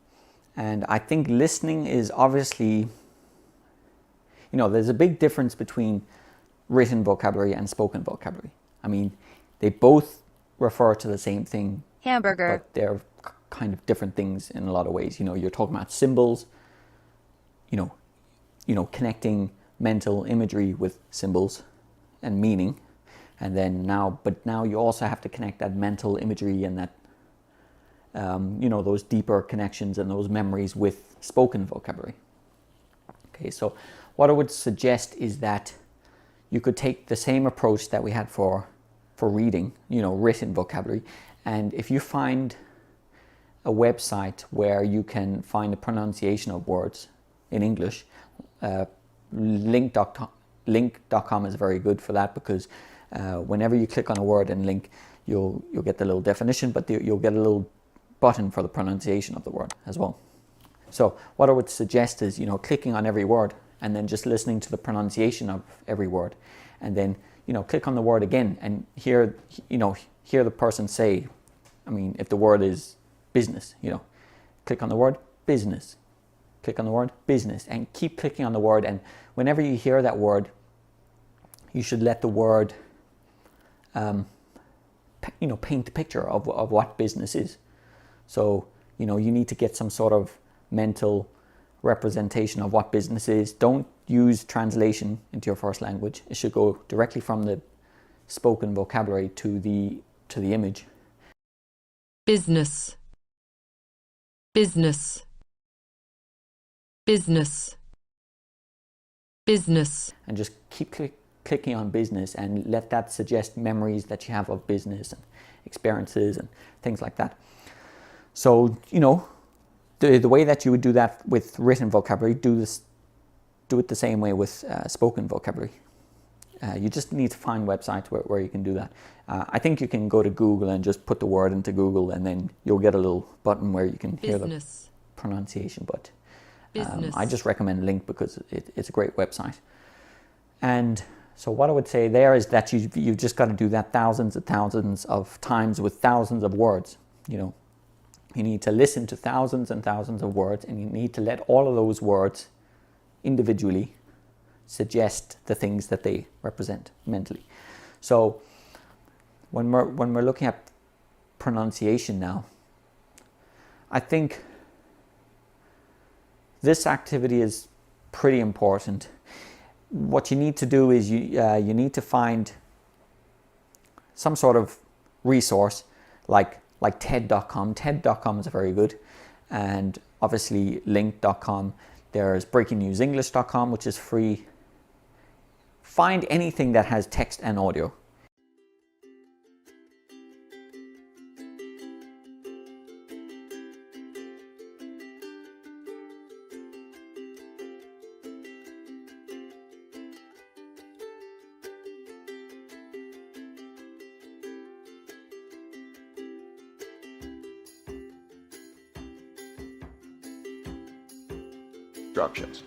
[SPEAKER 1] And I think listening is obviously, there's a big difference between written vocabulary and spoken vocabulary. I mean, they both refer to the same thing,
[SPEAKER 2] Hamburger.
[SPEAKER 1] but they're kind of different things in a lot of ways. You're talking about symbols, connecting mental imagery with symbols and meaning. And then now you also have to connect that mental imagery and that, those deeper connections and those memories with spoken vocabulary. Okay, so what I would suggest is that you could take the same approach that we had for reading, written vocabulary, and if you find a website where you can find the pronunciation of words in English, link.com is very good for that, because whenever you click on a word in link, you'll get the little definition, but you'll get a little button for the pronunciation of the word as well. So what I would suggest is, clicking on every word and then just listening to the pronunciation of every word, and then, click on the word again and hear the person say, if the word is business, click on the word business, click on the word business, and keep clicking on the word. And whenever you hear that word, you should let the word, paint the picture of what business is. So, you need to get some sort of mental representation of what business is. Don't use translation into your first language. It should go directly from the spoken vocabulary to the image.
[SPEAKER 2] Business. Business. Business. Business.
[SPEAKER 1] And just keep clicking on business and let that suggest memories that you have of business and experiences and things like that. So, the way that you would do that with written vocabulary, do it the same way with spoken vocabulary. You just need to find websites where you can do that. I think you can go to Google and just put the word into Google, and then you'll get a little button where you can hear the pronunciation. But I just recommend Link because it's a great website. And so what I would say there is that you've just got to do that thousands and thousands of times with thousands of words. You need to listen to thousands and thousands of words, and you need to let all of those words individually suggest the things that they represent mentally. So when we're looking at pronunciation now, I think this activity is pretty important. What you need to do is you need to find some sort of resource like TED.com. TED.com is very good, and obviously link.com. There's breakingnewsenglish.com, which is free. Find anything that has text and audio.
[SPEAKER 3] Instructions.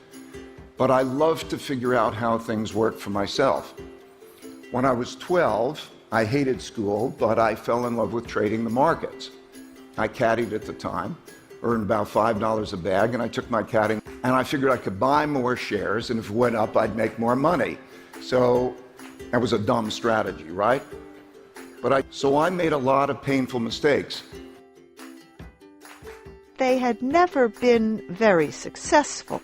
[SPEAKER 3] But I love to figure out how things work for myself. When I was 12, I hated school, but I fell in love with trading the markets. I caddied at the time, earned about $5 a bag, and I took my caddying, and I figured I could buy more shares, and if it went up, I'd make more money. So that was a dumb strategy, right? So I made a lot of painful mistakes.
[SPEAKER 4] They had never been very successful.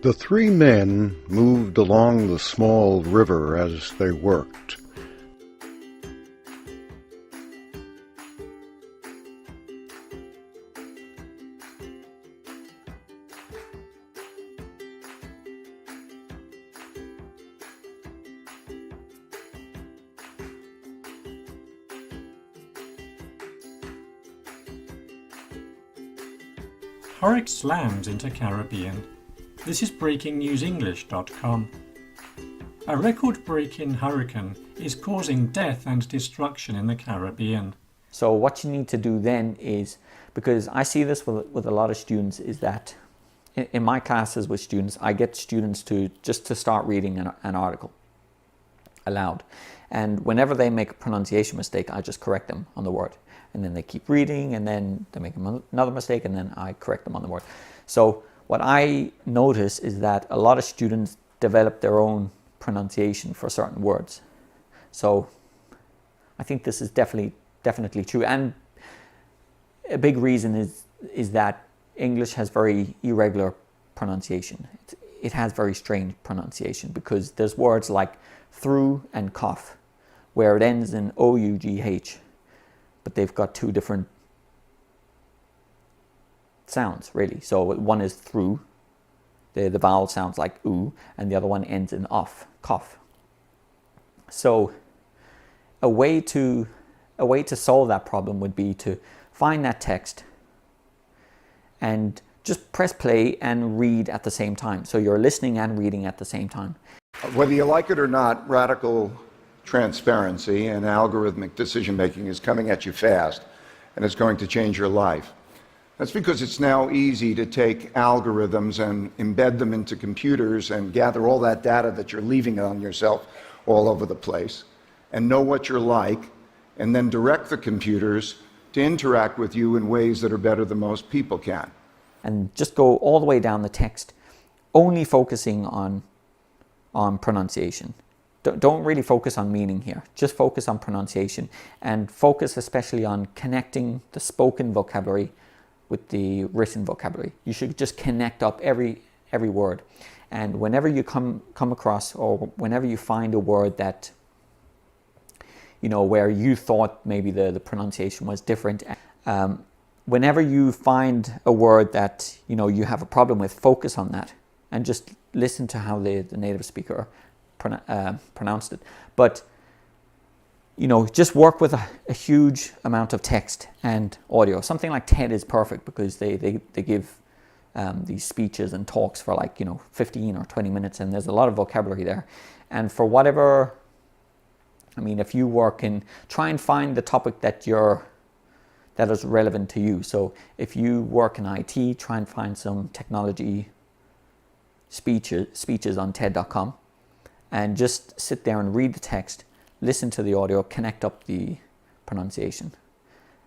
[SPEAKER 5] The three men moved along the small river as they worked.
[SPEAKER 6] Hurricane slams into Caribbean. This is breakingnewsenglish.com. A record-breaking hurricane is causing death and destruction in the Caribbean.
[SPEAKER 1] So what you need to do then is, because I see this with a lot of students, is that in my classes with students, I get students to start reading an article aloud. And whenever they make a pronunciation mistake, I just correct them on the word. And then they keep reading, and then they make another mistake, and then I correct them on the word. So what I notice is that a lot of students develop their own pronunciation for certain words. So I think this is definitely true. And a big reason is that English has very irregular pronunciation. It has very strange pronunciation because there's words like through and cough where it ends in O-U-G-H, but they've got two different sounds really. So one is through, the vowel sounds like oo, and the other one ends in off, cough. So a way to solve that problem would be to find that text and just press play and read at the same time. So you're listening and reading at the same time.
[SPEAKER 3] Whether you like it or not, radical transparency and algorithmic decision making is coming at you fast, and it's going to change your life. That's because it's now easy to take algorithms and embed them into computers and gather all that data that you're leaving on yourself all over the place and know what you're like, and then direct the computers to interact with you in ways that are better than most people can.
[SPEAKER 1] And just go all the way down the text, only focusing on pronunciation. Don't really focus on meaning here. Just focus on pronunciation, and focus especially on connecting the spoken vocabulary with the written vocabulary. You should just connect up every word. And whenever you come across, or whenever you find a word that, you know, where you thought maybe the pronunciation was different, whenever you find a word that, you know, you have a problem with, focus on that and just listen to how the native speaker pronounced it. But, you know, just work with a huge amount of text and audio. Something like TED is perfect because they give these speeches and talks for like, you know, 15 or 20 minutes, and there's a lot of vocabulary there. And for whatever, I mean, if you work in, try and find the topic that is relevant to you. So if you work in IT, try and find some technology speeches on TED.com, and just sit there and read the text, listen to the audio, connect up the pronunciation,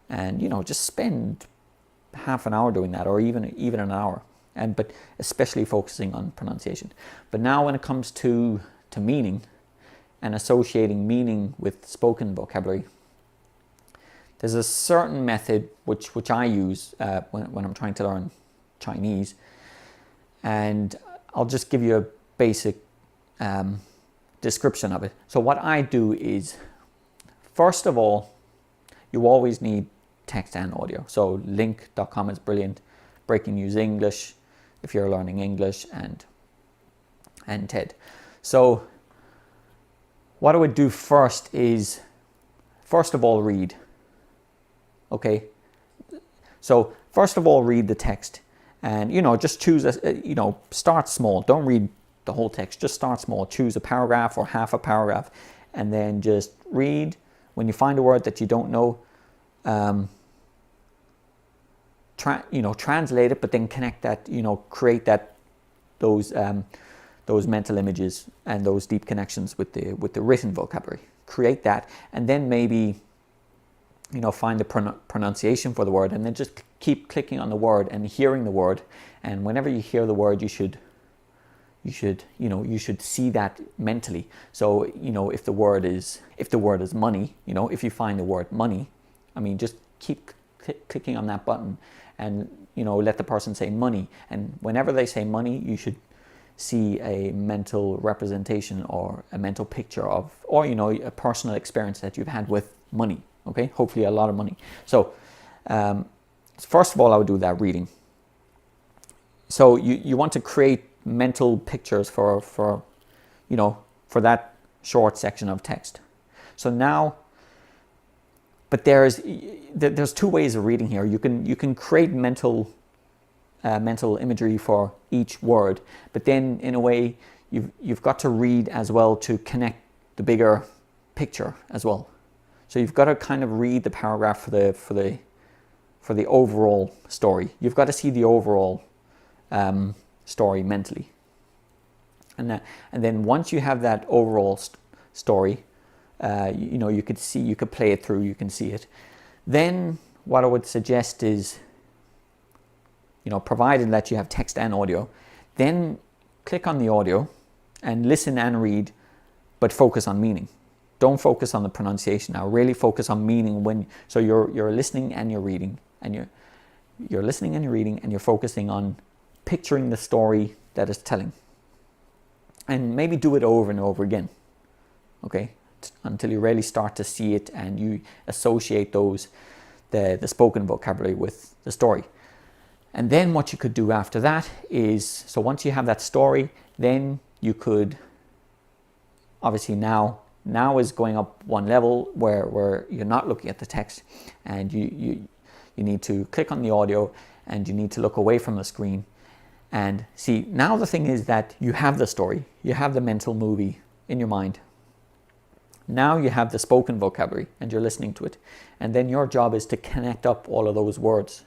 [SPEAKER 1] and, you know, just spend half an hour doing that, or even an hour, but especially focusing on pronunciation. But now when it comes to meaning and associating meaning with spoken vocabulary, there's a certain method which I use when I'm trying to learn Chinese, and I'll just give you a basic description of it. So what I do is, first of all, you always need text and audio. So link.com is brilliant. Breaking News English, if you're learning English, and TED. So what I would do first is, first of all, read. Okay, so first of all, read the text, and, you know, just choose you know, start small. Don't read the whole text. Just start small. Choose a paragraph or half a paragraph, and then just read. When you find a word that you don't know, translate it, but then connect that. You know, create those mental images and those deep connections with the written vocabulary. Create that, and then maybe, you know, find the pronunciation for the word, and then just keep clicking on the word and hearing the word. And whenever you hear the word, you should see that mentally. So, you know, if the word is money, you know, if you find the word money, I mean, just keep clicking on that button, and, you know, let the person say money. And whenever they say money, you should see a mental representation or a mental picture of, or, you know, a personal experience that you've had with money. Okay, hopefully a lot of money. So first of all, I would do that reading. So you want to create mental pictures for that short section of text. So now, but there's two ways of reading here. You can create mental imagery for each word, but then in a way you've got to read as well to connect the bigger picture as well. So you've got to kind of read the paragraph for the overall story. You've got to see the overall story mentally, and then once you have that overall story, you could play it through, you can see it. Then what I would suggest is, provided that you have text and audio, then click on the audio and listen and read, but focus on meaning. Don't focus on the pronunciation now. Really focus on meaning so you're listening and you're reading, and you're listening and you're reading, and you're focusing on picturing the story that it's telling. And maybe do it over and over again, okay, until you really start to see it and you associate the spoken vocabulary with the story. And then what you could do after that is, so once you have that story, then you could, obviously now is going up one level where you're not looking at the text, and you need to click on the audio and you need to look away from the screen. And see, now the thing is that you have the story, you have the mental movie in your mind. Now you have the spoken vocabulary and you're listening to it. And then your job is to connect up all of those words.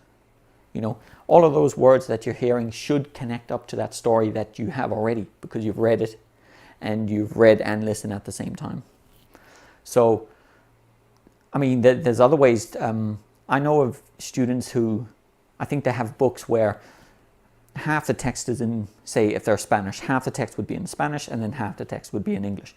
[SPEAKER 1] All of those words that you're hearing should connect up to that story that you have already, because you've read it and you've read and listened at the same time. So, I mean, there's other ways. I know of students who, I think they have books where half the text is in, say, if they're Spanish, half the text would be in Spanish and then half the text would be in English.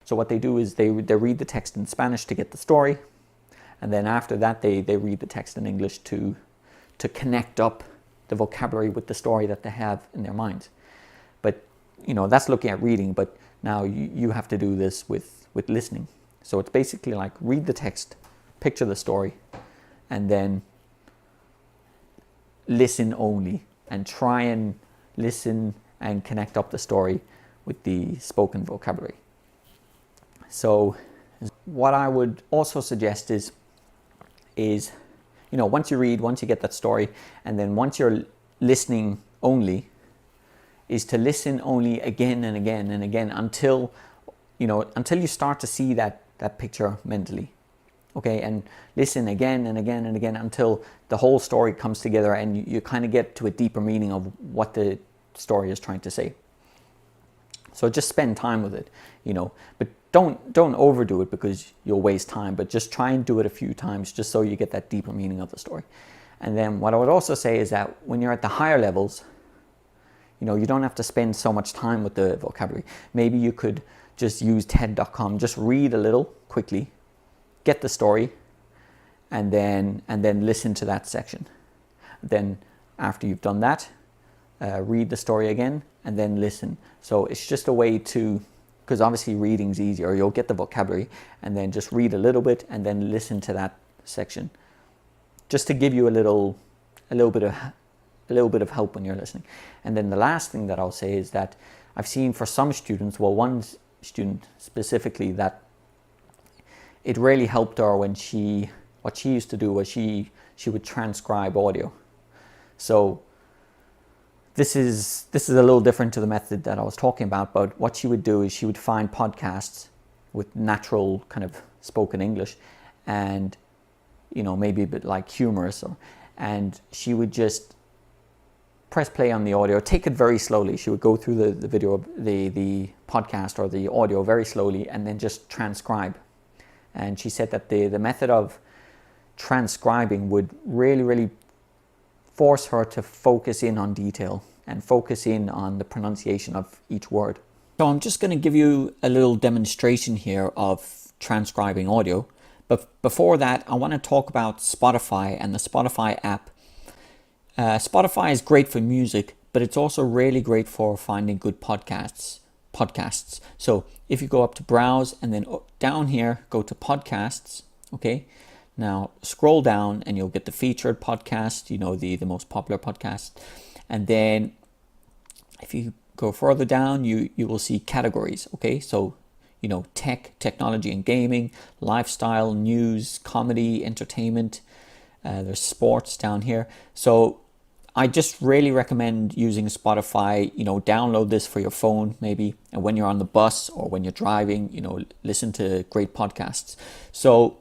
[SPEAKER 1] So what they do is they read the text in Spanish to get the story, and then after that they read the text in English to connect up the vocabulary with the story that they have in their minds. But that's looking at reading, but now you have to do this with listening. So it's basically like read the text, picture the story, and then listen only, and try and listen and connect up the story with the spoken vocabulary. So what I would also suggest is once you read, once you get that story, and then once you're listening only, is to listen only again and again and again until you start to see that picture mentally. Okay, and listen again and again and again until the whole story comes together and you kind of get to a deeper meaning of what the story is trying to say. So just spend time with it, but don't overdo it because you'll waste time, but just try and do it a few times just so you get that deeper meaning of the story. And then what I would also say is that when you're at the higher levels, you don't have to spend so much time with the vocabulary. Maybe you could just use TED.com, just read a little quickly, get the story, and then listen to that section. Then after you've done that, read the story again and then listen. So it's just a way to, because obviously reading's easier, you'll get the vocabulary and then just read a little bit and then listen to that section, just to give you a little bit of help when you're listening. And then the last thing that I'll say is that I've seen for some students, well, one student specifically, that it really helped her when what she used to do was she would transcribe audio. So this is a little different to the method that I was talking about, but what she would do is she would find podcasts with natural kind of spoken English and maybe a bit like humorous, and she would just press play on the audio, take it very slowly. She would go through the video, the podcast or the audio very slowly and then just transcribe. And she said that the method of transcribing would really force her to focus in on detail and focus in on the pronunciation of each word. So I'm just going to give you a little demonstration here of transcribing audio. But before that, I want to talk about Spotify and the Spotify app. Spotify is great for music, but it's also really great for finding good podcasts. So if you go up to browse and then down here, go to podcasts, okay? Now scroll down and you'll get the featured podcast, the most popular podcast. And then if you go further down, you will see categories. Okay, so tech, technology and gaming, lifestyle, news, comedy, entertainment. There's sports down here. So I just really recommend using Spotify. Download this for your phone maybe, and when you're on the bus or when you're driving, listen to great podcasts. So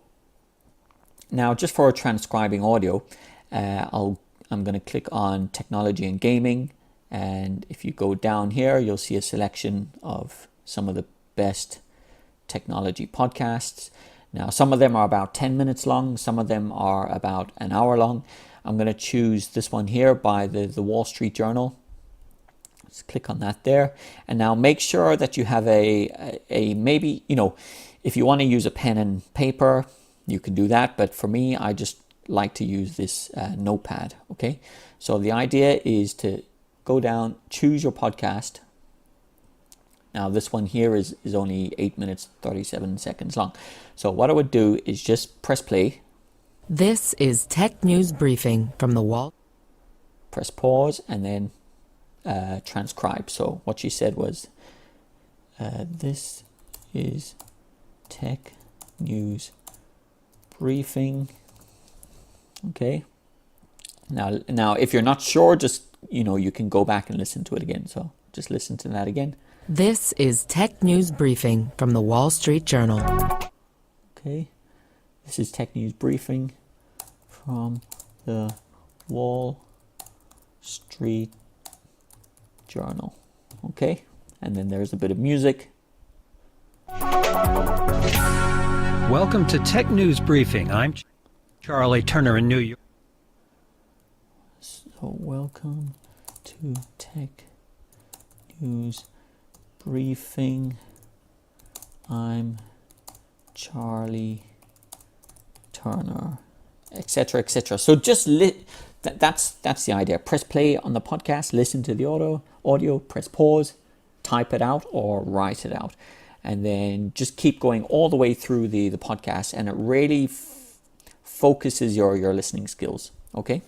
[SPEAKER 1] now, just for transcribing audio, I'm going to click on technology and gaming, and if you go down here, you'll see a selection of some of the best technology podcasts. Now, some of them are about 10 minutes long, some of them are about an hour long. I'm going to choose this one here by the Wall Street Journal. Let's click on that there. And now make sure that you have a maybe, if you want to use a pen and paper, you can do that. But for me, I just like to use this notepad. Okay. So the idea is to go down, choose your podcast. Now this one here is only 8 minutes, 37 seconds long. So what I would do is just press play.
[SPEAKER 2] This is Tech News Briefing from the Wall.
[SPEAKER 1] Press pause and then transcribe. So what she said was, this is Tech News Briefing. Okay. Now if you're not sure, just you can go back and listen to it again. So just listen to that again.
[SPEAKER 2] This is Tech News Briefing from the Wall Street Journal.
[SPEAKER 1] Okay. This is Tech News Briefing from the Wall Street Journal. Okay. And then there's a bit of music.
[SPEAKER 7] Welcome to Tech News Briefing. I'm Charlie Turner in New York.
[SPEAKER 1] So welcome to Tech News Briefing. I'm Charlie Turner, etc., etc. So just that's the idea. Press play on the podcast, listen to the audio, press pause, type it out or write it out, and then just keep going all the way through the podcast, and it really focuses your listening skills. Okay.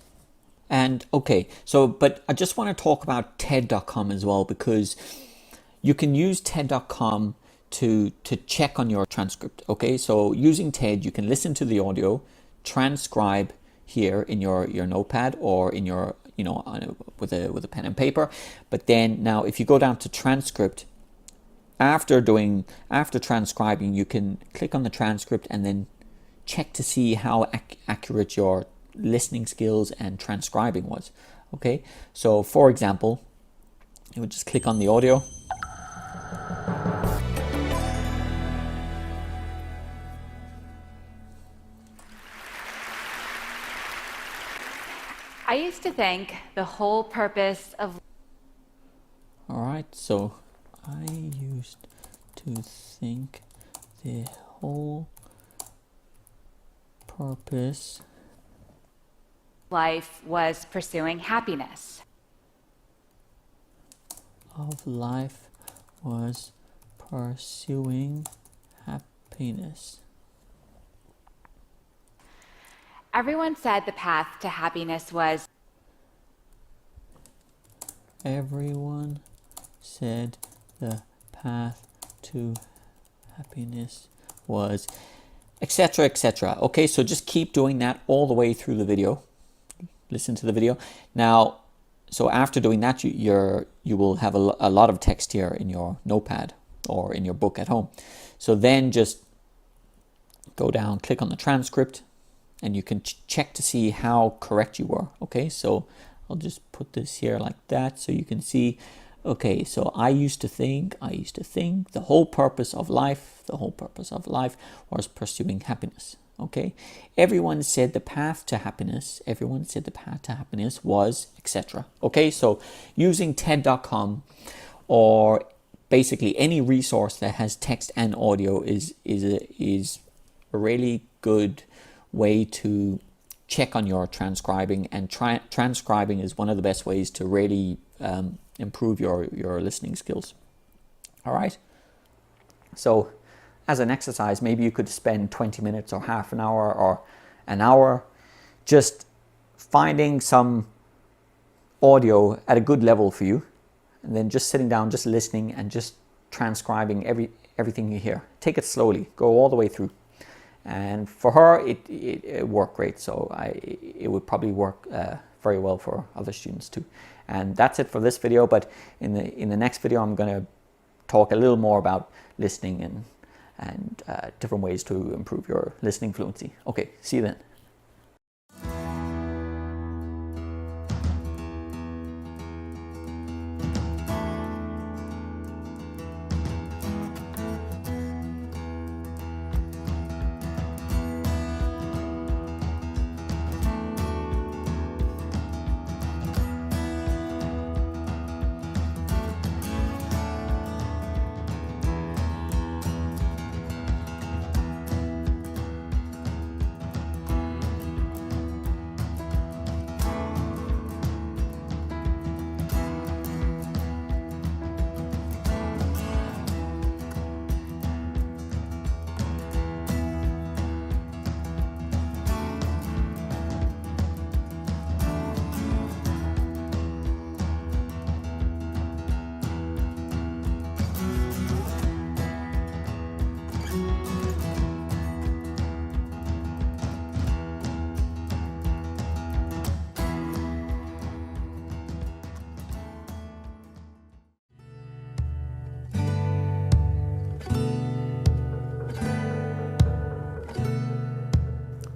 [SPEAKER 1] And okay, so but I just want to talk about TED.com as well, because you can use TED.com to check on your transcript. Okay, so using TED, you can listen to the audio, transcribe here in your notepad or in your with a pen and paper. But then now, if you go down to transcript, after transcribing, you can click on the transcript and then check to see how accurate your listening skills and transcribing was. Okay, so for example, you would just click on the audio.
[SPEAKER 8] I used to think the whole purpose of...
[SPEAKER 1] All right, so I used to think the whole purpose
[SPEAKER 8] life was pursuing happiness.
[SPEAKER 1] Of life was pursuing happiness.
[SPEAKER 8] Everyone said the path to happiness was...
[SPEAKER 1] Everyone said the path to happiness was, etc., etc. Okay, so just keep doing that all the way through the video. Listen to the video. Now, so after doing that, you will have a lot of text here in your notepad or in your book at home. So then just go down, click on the transcript, and you can check to see how correct you were. Okay, so I'll just put this here like that so you can see. Okay, so I used to think the whole purpose of life was pursuing happiness. Okay, everyone said the path to happiness was, etc. Okay, so using TED.com or basically any resource that has text and audio is a really good way to check on your transcribing, and transcribing is one of the best ways to really improve your listening skills. All right, so as an exercise, maybe you could spend 20 minutes or half an hour or an hour just finding some audio at a good level for you, and then just sitting down, just listening and just transcribing everything you hear. Take it slowly, go all the way through. And for her, it worked great, so it would probably work very well for other students too. And that's it for this video, but in the next video I'm going to talk a little more about listening and different ways to improve your listening fluency. Okay, see you then.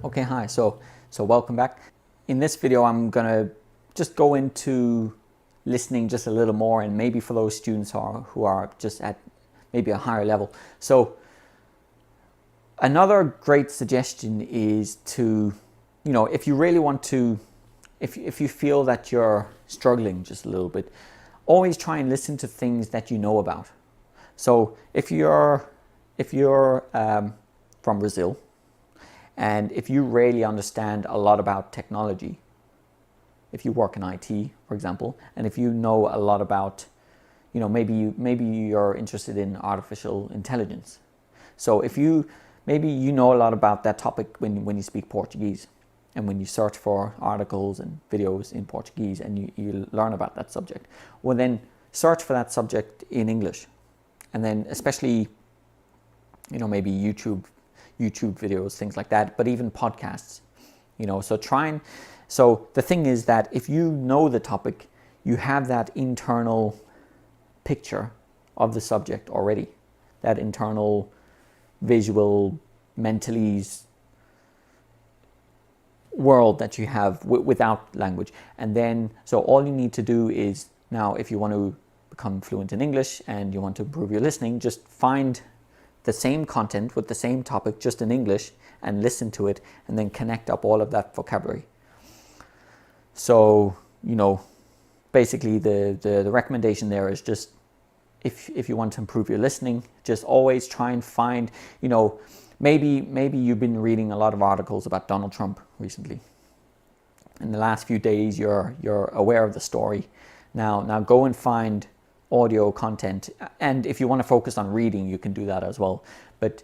[SPEAKER 1] Okay, hi, so welcome back. In this video I'm gonna just go into listening just a little more, and maybe for those students who are just at maybe a higher level. So another great suggestion is to, if you really want to, if you feel that you're struggling just a little bit, always try and listen to things that you know about. So if you're from Brazil, and if you really understand a lot about technology, if you work in IT, for example, and if you know a lot about, maybe you're interested in artificial intelligence. So if maybe you know a lot about that topic when you speak Portuguese, and when you search for articles and videos in Portuguese and you learn about that subject, well then search for that subject in English. And then especially, maybe YouTube videos, things like that, but even podcasts, so the thing is that if you know the topic, you have that internal picture of the subject already, that internal visual mentalese world that you have without language. And then, so all you need to do is, now if you want to become fluent in English and you want to improve your listening, just find the same content with the same topic just in English and listen to it, and then connect up all of that vocabulary. So, basically the recommendation there is just, if you want to improve your listening, just always try and find, maybe you've been reading a lot of articles about Donald Trump recently. In the last few days, you're aware of the story. Now go and find audio content, and if you want to focus on reading, you can do that as well, but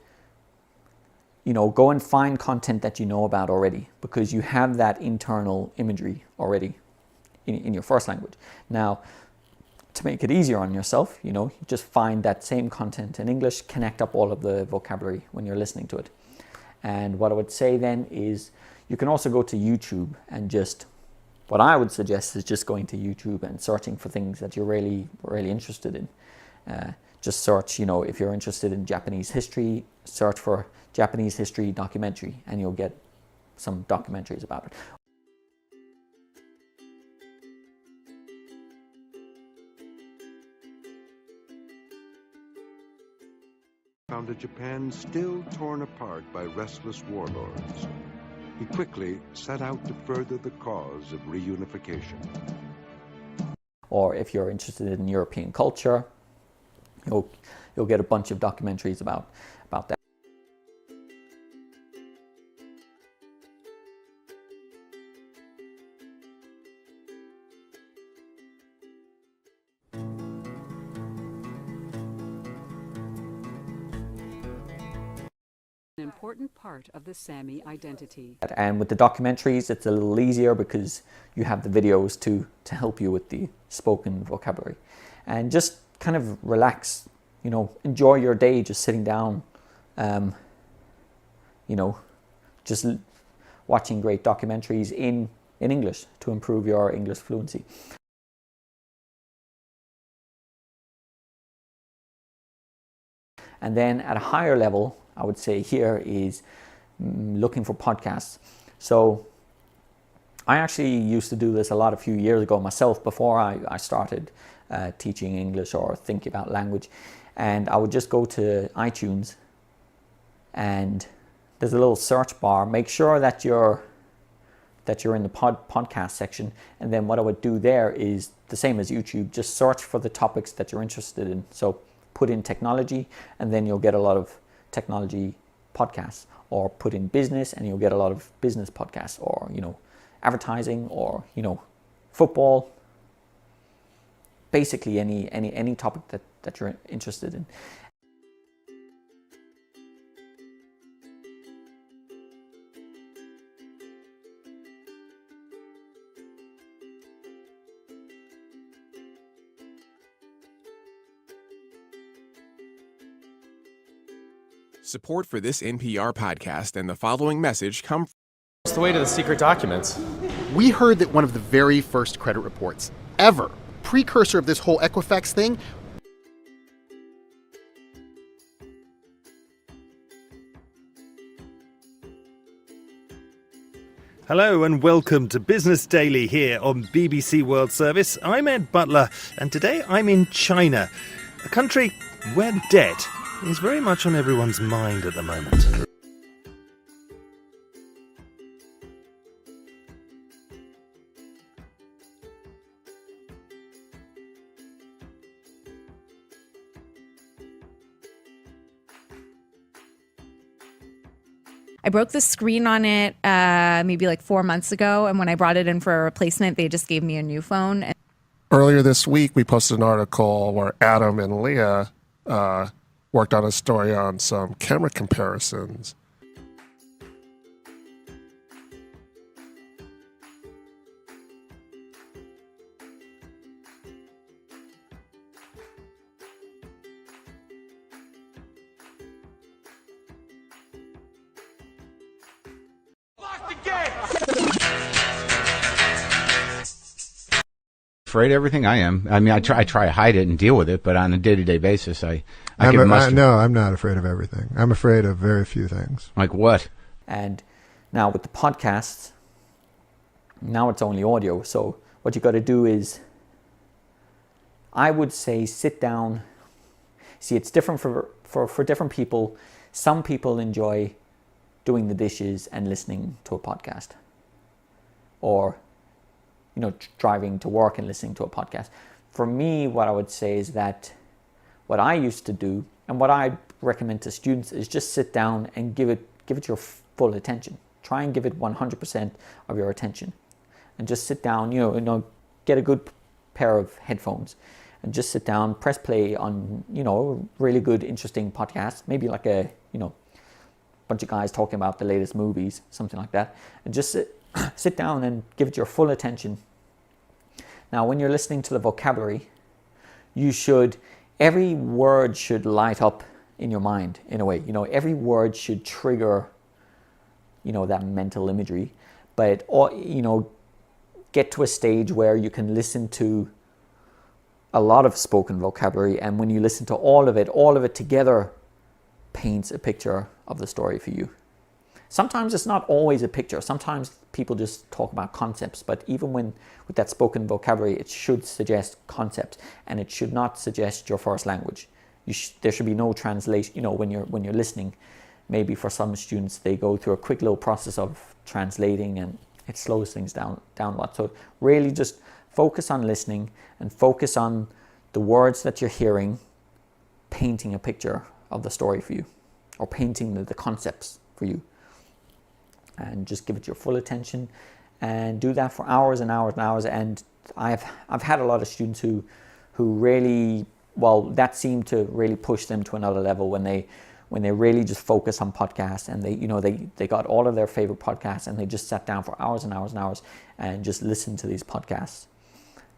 [SPEAKER 1] go and find content that you know about already, because you have that internal imagery already in your first language. Now, to make it easier on yourself, you just find that same content in English, connect up all of the vocabulary when you're listening to it. And what I would say then is, you can also go to YouTube and what I would suggest is just going to YouTube and searching for things that you're really, really interested in. Just search, if you're interested in Japanese history, search for Japanese history documentary, and you'll get some documentaries about it.
[SPEAKER 9] Found a Japan still torn apart by restless warlords. He quickly set out to further the cause of reunification.
[SPEAKER 1] Or if you're interested in European culture, you'll get a bunch of documentaries about that.
[SPEAKER 10] An important part of the Sami identity.
[SPEAKER 1] And with the documentaries, it's a little easier because you have the videos to help you with the spoken vocabulary. And just kind of relax, enjoy your day just sitting down, just watching great documentaries in English to improve your English fluency. And then at a higher level, I would say here is looking for podcasts. So I actually used to do this a few years ago myself before I started teaching English or thinking about language. And I would just go to iTunes and there's a little search bar. Make sure that you're in the podcast section. And then what I would do there is the same as YouTube, just search for the topics that you're interested in. So put in technology and then you'll get a lot of technology podcasts, or put in business and you'll get a lot of business podcasts, or advertising, or football, basically any topic that you're interested in.
[SPEAKER 11] Support for this NPR podcast and the following message come from...
[SPEAKER 12] What's the way to the secret documents?
[SPEAKER 13] We heard that one of the very first credit reports ever, precursor of this whole Equifax thing.
[SPEAKER 14] Hello and welcome to Business Daily here on BBC World Service. I'm Ed Butler and today I'm in China, a country where debt is very much on everyone's mind at the moment.
[SPEAKER 15] I broke the screen on it maybe like 4 months ago, and when I brought it in for a replacement, they just gave me a new phone.
[SPEAKER 16] Earlier this week, we posted an article where Adam and Leah worked on a story on some camera comparisons.
[SPEAKER 17] Afraid of everything? I am. I mean, I try to hide it and deal with it, but on a day-to-day basis, I can muster.
[SPEAKER 18] No, I'm not afraid of everything. I'm afraid of very few things.
[SPEAKER 17] Like what?
[SPEAKER 1] And now with the podcasts, now it's only audio. So what you got to do is, I would say, sit down. See, it's different for different people. Some people enjoy doing the dishes and listening to a podcast, or driving to work and listening to a podcast. For me, what I would say is that what I used to do and what I recommend to students is just sit down and give it your full attention. Try and give it 100% of your attention, and just sit down. Get a good pair of headphones and just sit down, press play on a really good, interesting podcast, maybe like a bunch of guys talking about the latest movies, something like that, and just sit down and give it your full attention. Now, when you're listening to the vocabulary, every word should light up in your mind in a way. Every word should trigger, that mental imagery. But, get to a stage where you can listen to a lot of spoken vocabulary. And when you listen to all of it together paints a picture of the story for you. Sometimes it's not always a picture. Sometimes people just talk about concepts, but even with that spoken vocabulary, it should suggest concepts, and it should not suggest your first language. There should be no translation. When you're listening, maybe for some students they go through a quick little process of translating, and it slows things down a lot. So really, just focus on listening and focus on the words that you're hearing, painting a picture of the story for you, or painting the concepts for you. And just give it your full attention, and do that for hours and hours and hours. And I've had a lot of students who really, that seemed to really push them to another level when when they really just focus on podcasts, and they got all of their favorite podcasts and they just sat down for hours and hours and hours and just listened to these podcasts.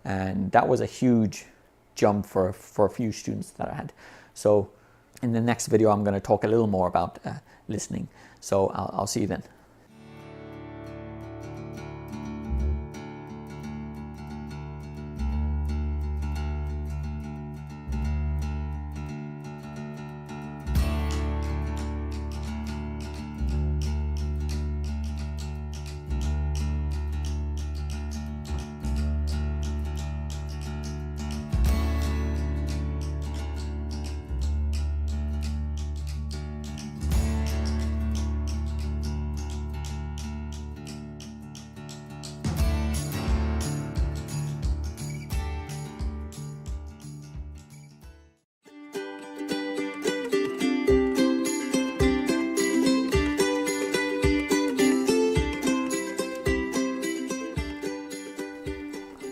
[SPEAKER 1] And that was a huge jump for a few students that I had. So in the next video, I'm going to talk a little more about listening. So I'll see you then.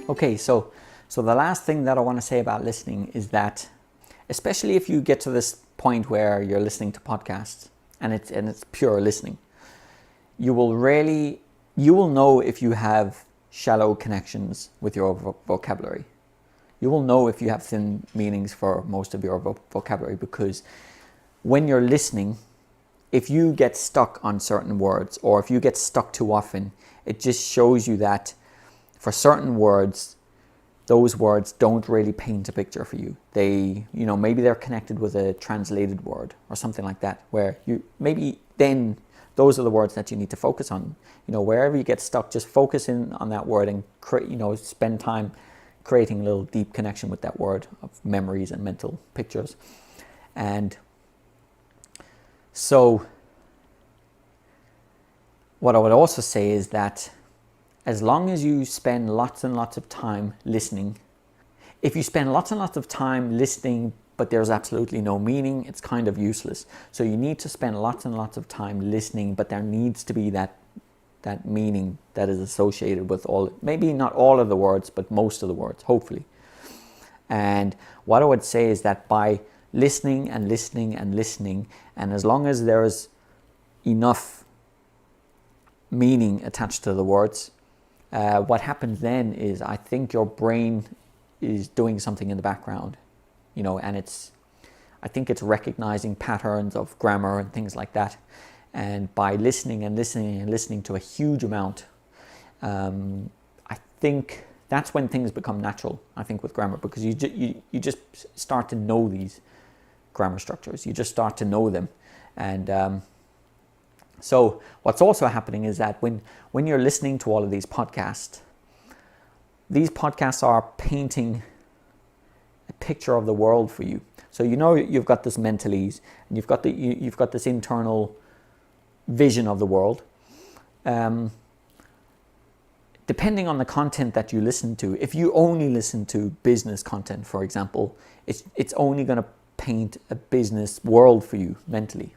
[SPEAKER 1] Okay, so the last thing that I want to say about listening is that, especially if you get to this point where you're listening to podcasts and it's pure listening, you will know if you have shallow connections with your vocabulary. You will know if you have thin meanings for most of your vocabulary, because when you're listening, if you get stuck on certain words, or if you get stuck too often, it just shows you that for certain words, those words don't really paint a picture for you. They, maybe they're connected with a translated word or something like that, where then those are the words that you need to focus on. Wherever you get stuck, just focus in on that word and spend time creating a little deep connection with that word of memories and mental pictures. And so what I would also say is that as long as you spend lots and lots of time listening, if you spend lots and lots of time listening but there's absolutely no meaning, it's kind of useless. So you need to spend lots and lots of time listening, but there needs to be that meaning that is associated with maybe not all of the words, but most of the words, hopefully. And what I would say is that by listening and listening and listening, and as long as there's enough meaning attached to the words, what happens then is, I think your brain is doing something in the background, and I think it's recognizing patterns of grammar and things like that. And by listening and listening and listening to a huge amount, I think that's when things become natural, I think, with grammar, because you just start to know these grammar structures. You just start to know them. And so what's also happening is that when you're listening to all of these podcasts are painting a picture of the world for you. So you've got this mental ease, and you've got this internal vision of the world. Depending on the content that you listen to, if you only listen to business content, for example, it's only going to paint a business world for you mentally.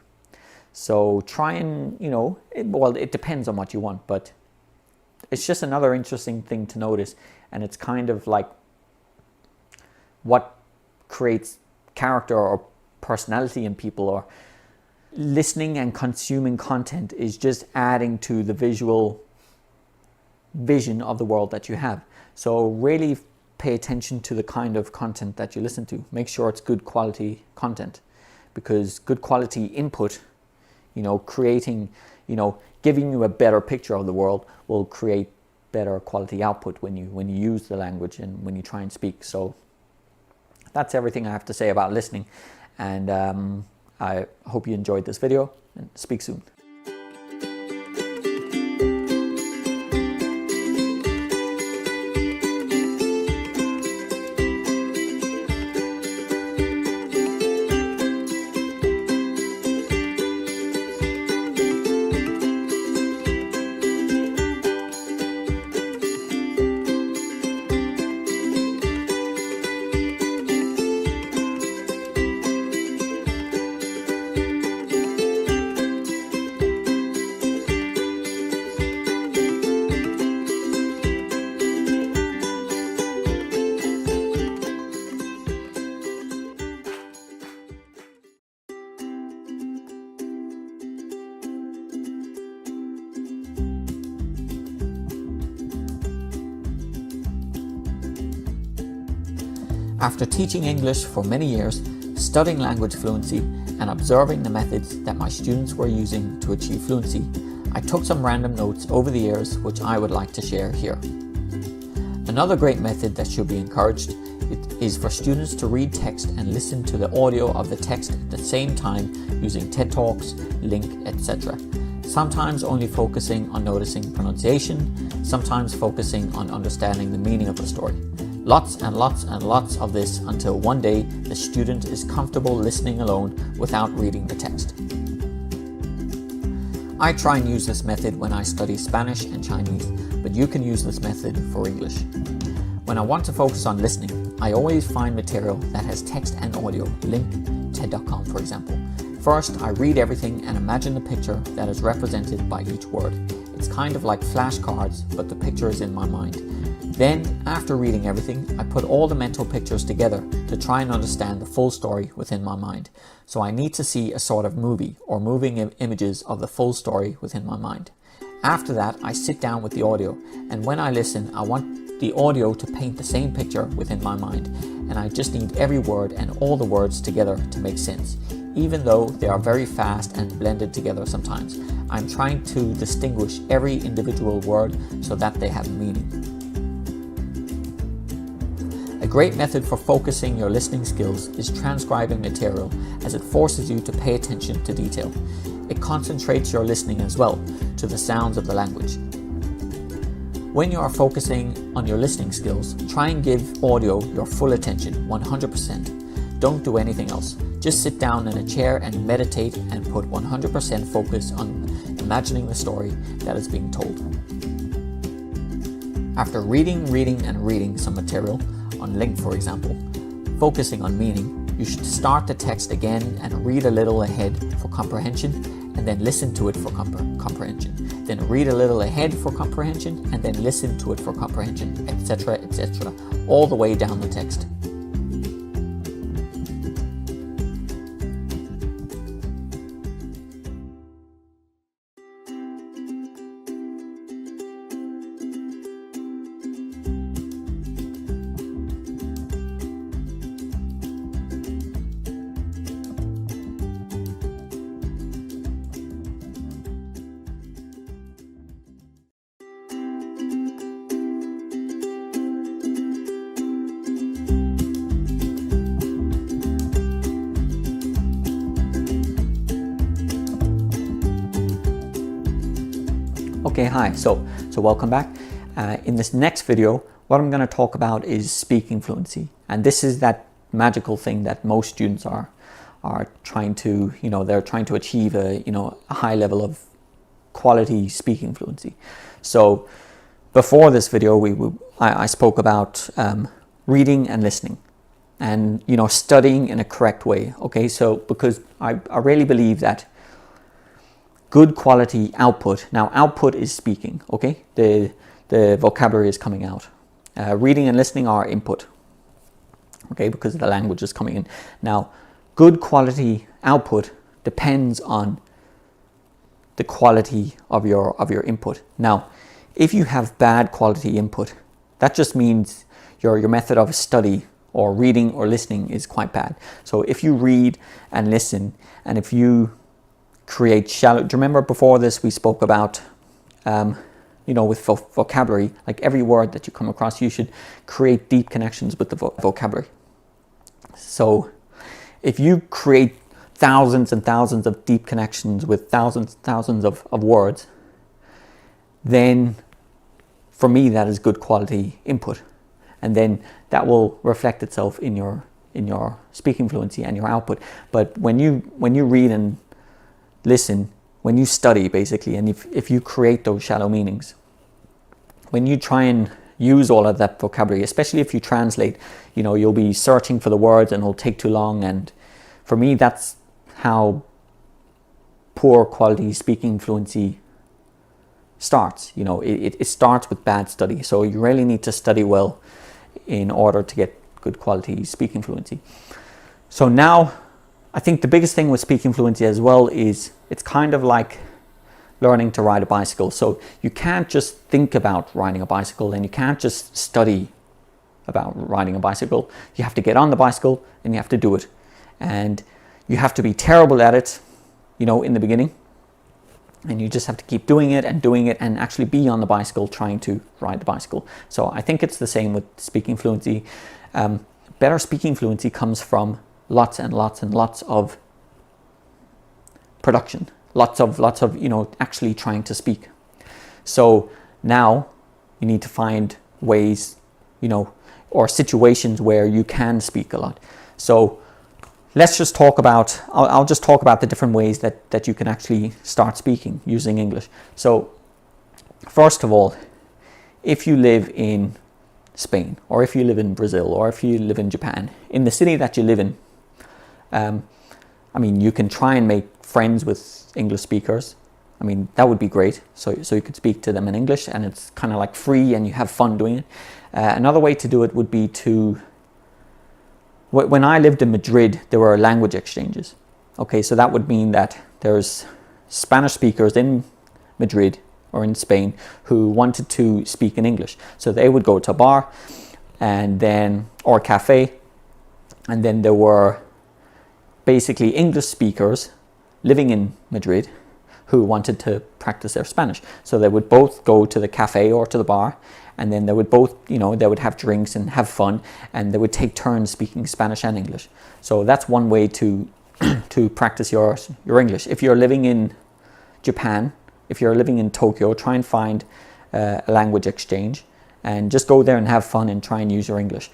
[SPEAKER 1] So try and, it depends on what you want, but it's just another interesting thing to notice. And it's kind of like what creates character or personality in people, or listening and consuming content is just adding to the visual vision of the world that you have. So really pay attention to the kind of content that you listen to. Make sure it's good quality content, because good quality input, creating, giving you a better picture of the world will create better quality output when you use the language and when you try and speak. So that's everything I have to say about listening. And I hope you enjoyed this video, and speak soon. After teaching English for many years, studying language fluency, and observing the methods that my students were using to achieve fluency, I took some random notes over the years which I would like to share here. Another great method that should be encouraged is for students to read text and listen to the audio of the text at the same time using TED Talks, Link, etc. Sometimes only focusing on noticing pronunciation, sometimes focusing on understanding the meaning of the story. Lots and lots and lots of this until one day the student is comfortable listening alone without reading the text. I try and use this method when I study Spanish and Chinese, but you can use this method for English. When I want to focus on listening, I always find material that has text and audio, link TED.com for example. First, I read everything and imagine the picture that is represented by each word. It's kind of like flashcards, but the picture is in my mind. Then, after reading everything, I put all the mental pictures together to try and understand the full story within my mind. So I need to see a sort of movie or moving images of the full story within my mind. After that, I sit down with the audio, and when I listen, I want the audio to paint the same picture within my mind, and I just need every word and all the words together to make sense. Even though they are very fast and blended together sometimes, I'm trying to distinguish every individual word so that they have meaning. A great method for focusing your listening skills is transcribing material, as it forces you to pay attention to detail. It concentrates your listening as well to the sounds of the language. When you are focusing on your listening skills, try and give audio your full attention, 100%. Don't do anything else. Just sit down in a chair and meditate and put 100% focus on imagining the story that is being told. After reading and reading some material, on link for example, focusing on meaning, you should start the text again and read a little ahead for comprehension, and then listen to it for comprehension. Then read a little ahead for comprehension, and then listen to it for comprehension, etc., etc., all the way down the text. Okay, hi, so welcome back. In this next video, what I'm going to talk about is speaking fluency. And this is that magical thing that most students are trying to, they're trying to achieve a high level of quality speaking fluency. So before this video, I spoke about reading and listening and, studying in a correct way. Okay, so because I really believe that good quality output. Now, output is speaking, okay? The vocabulary is coming out. Reading and listening are input, okay? Because the language is coming in. Now, good quality output depends on the quality of your input. Now, if you have bad quality input, that just means your method of study or reading or listening is quite bad. So if you read and listen, and if you create shallow, do you remember before this we spoke about with vocabulary, like every word that you come across, you should create deep connections with the vocabulary. So if you create thousands and thousands of deep connections with thousands and thousands of words, then for me that is good quality input, and then that will reflect itself in your speaking fluency and your output. But when you read and listen, when you study basically, and if you create those shallow meanings, when you try and use all of that vocabulary, especially if you translate, you'll be searching for the words and it'll take too long. And for me, that's how poor quality speaking fluency starts. It starts with bad study. So you really need to study well in order to get good quality speaking fluency. So now, I think the biggest thing with speaking fluency as well is it's kind of like learning to ride a bicycle. So you can't just think about riding a bicycle, and you can't just study about riding a bicycle. You have to get on the bicycle and you have to do it. And you have to be terrible at it, you know, in the beginning. And you just have to keep doing it and actually be on the bicycle trying to ride the bicycle. So I think it's the same with speaking fluency. Better speaking fluency comes from lots and lots and lots of production. Lots of, you know, actually trying to speak. So now you need to find ways, you know, or situations where you can speak a lot. So let's just talk about, I'll just talk about the different ways that you can actually start speaking using English. So first of all, if you live in Spain, or if you live in Brazil, or if you live in Japan, in the city that you live in, I mean, you can try and make friends with English speakers. I mean, that would be great. So you could speak to them in English, and it's kind of like free and you have fun doing it. Another way to do it would be to, when I lived in Madrid, there were language exchanges. Okay, so that would mean that there's Spanish speakers in Madrid or in Spain who wanted to speak in English. So they would go to a bar and then, or a cafe, and then there were basically English speakers living in Madrid who wanted to practice their Spanish. So they would both go to the cafe or to the bar, and then they would both, you know, they would have drinks and have fun, and they would take turns speaking Spanish and English. So that's one way to to practice your English. If you're living in Japan, if you're living in Tokyo, try and find a language exchange and just go there and have fun and try and use your English.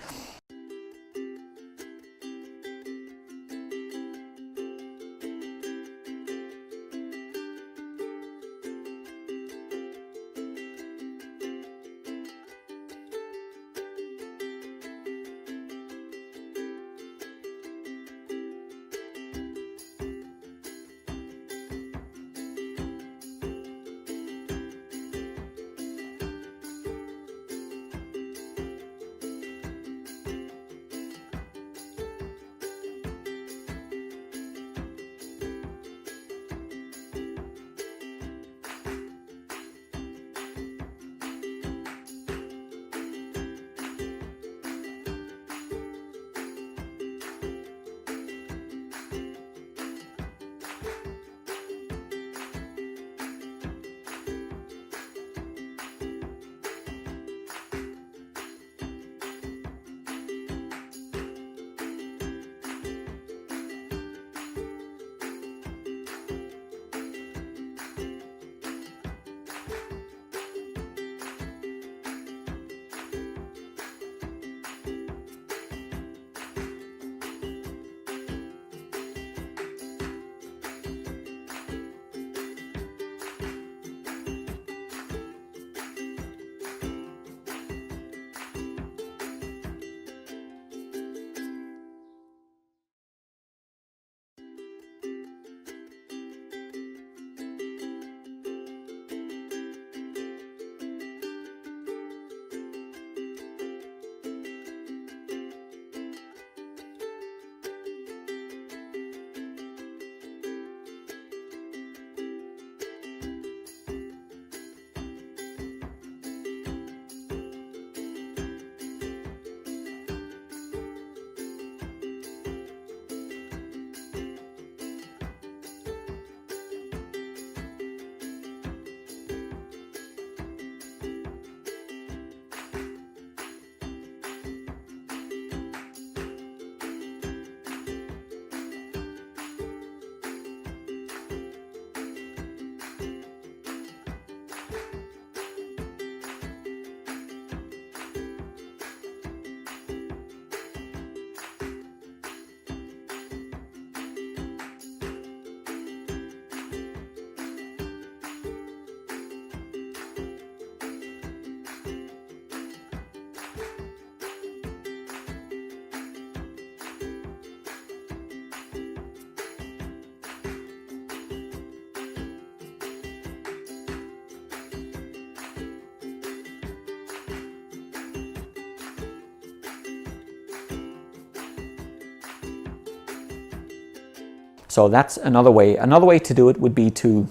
[SPEAKER 1] So that's another way. Another way to do it would be to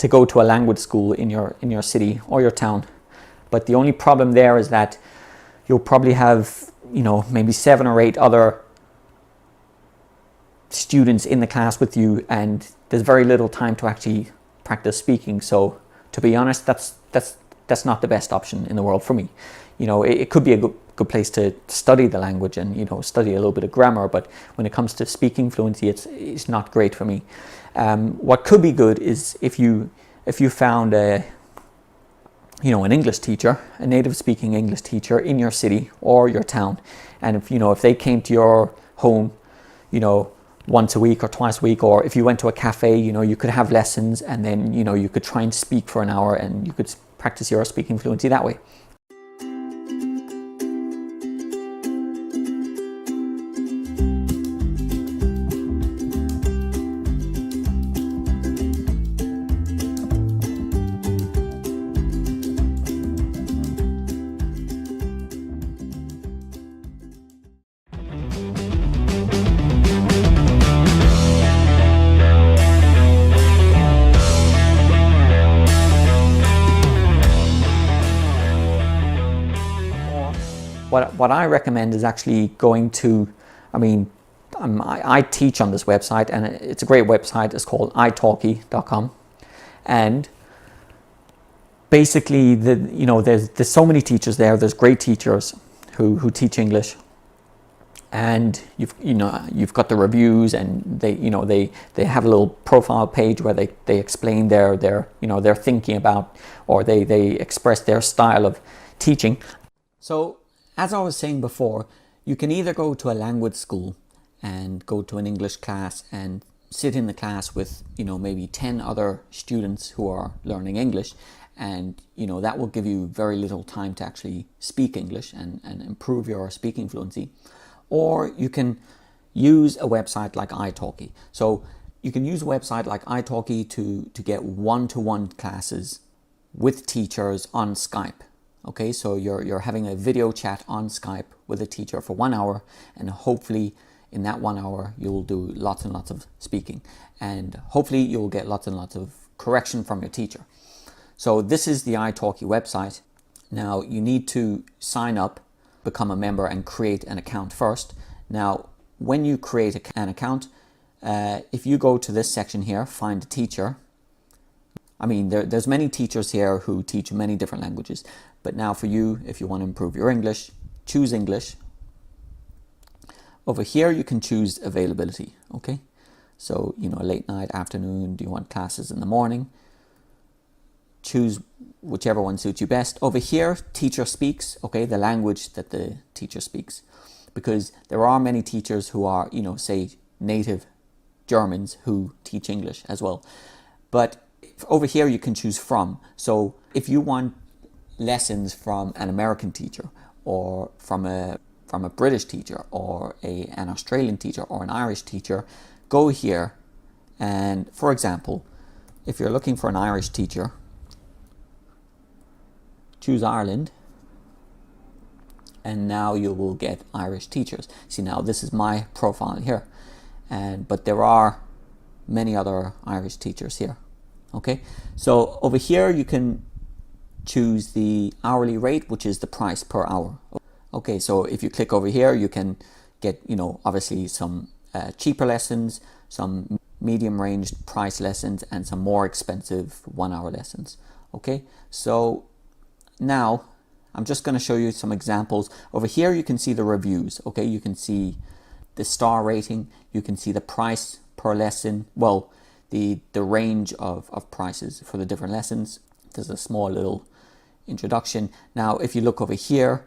[SPEAKER 1] go to a language school in your city or your town. But the only problem there is that you'll probably have, maybe 7 or 8 other students in the class with you, and there's very little time to actually practice speaking. So to be honest, that's not the best option in the world for me. It could be a good place to study the language and study a little bit of grammar, but when it comes to speaking fluency, it's not great for me. What could be good is if you found an English teacher, a native speaking English teacher in your city or your town, and if they came to your home, once a week or twice a week, or if you went to a cafe, you could have lessons, and then you could try and speak for an hour, and you could practice your speaking fluency that way. What I recommend is actually going to, I teach on this website, and it's a great website. It's called italki.com, and basically there's so many teachers there. There's great teachers who teach English, and you've got the reviews, and they have a little profile page where they explain their thinking about, or they express their style of teaching. So, as I was saying before, you can either go to a language school and go to an English class and sit in the class with, maybe 10 other students who are learning English, and, that will give you very little time to actually speak English and improve your speaking fluency. Or you can use a website like italki. So you can use a website like italki to get one-to-one classes with teachers on Skype. Okay, so you're having a video chat on Skype with a teacher for 1 hour, and hopefully in that 1 hour you'll do lots and lots of speaking, and hopefully you'll get lots and lots of correction from your teacher. So this is the italki website. Now you need to sign up, become a member, and create an account first. Now when you create an account, if you go to this section here, find a teacher. There's many teachers here who teach many different languages. But now for you, if you want to improve your English, choose English. Over here, you can choose availability, okay? So, late night, afternoon, do you want classes in the morning? Choose whichever one suits you best. Over here, teacher speaks, okay, the language that the teacher speaks. Because there are many teachers who are, say, native Germans who teach English as well. But over here, you can choose from. So if you want lessons from an American teacher, or from a British teacher, or an Australian teacher, or an Irish teacher, go here, and for example, if you're looking for an Irish teacher, choose Ireland, and now you will get Irish teachers. See, now this is my profile here, but there are many other Irish teachers here. Okay, so over here you can choose the hourly rate, which is the price per hour. Okay, so if you click over here, you can get, obviously some cheaper lessons, some medium range price lessons, and some more expensive 1 hour lessons. Okay, so now I'm just going to show you some examples. Over here, you can see the reviews. Okay, you can see the star rating, you can see the price per lesson, well, the range of prices for the different lessons. There's a small little introduction. Now, if you look over here,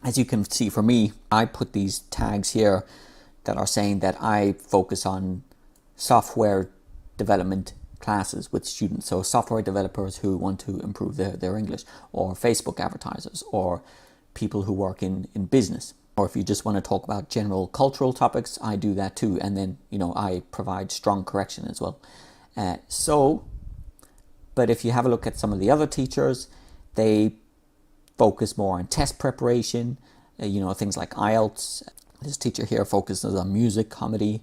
[SPEAKER 1] as you can see for me, I put these tags here that are saying that I focus on software development classes with students. So software developers who want to improve their English, or Facebook advertisers, or people who work in business. Or if you just want to talk about general cultural topics, I do that too. And then, I provide strong correction as well. But if you have a look at some of the other teachers, they focus more on test preparation, things like IELTS. This teacher here focuses on music, comedy,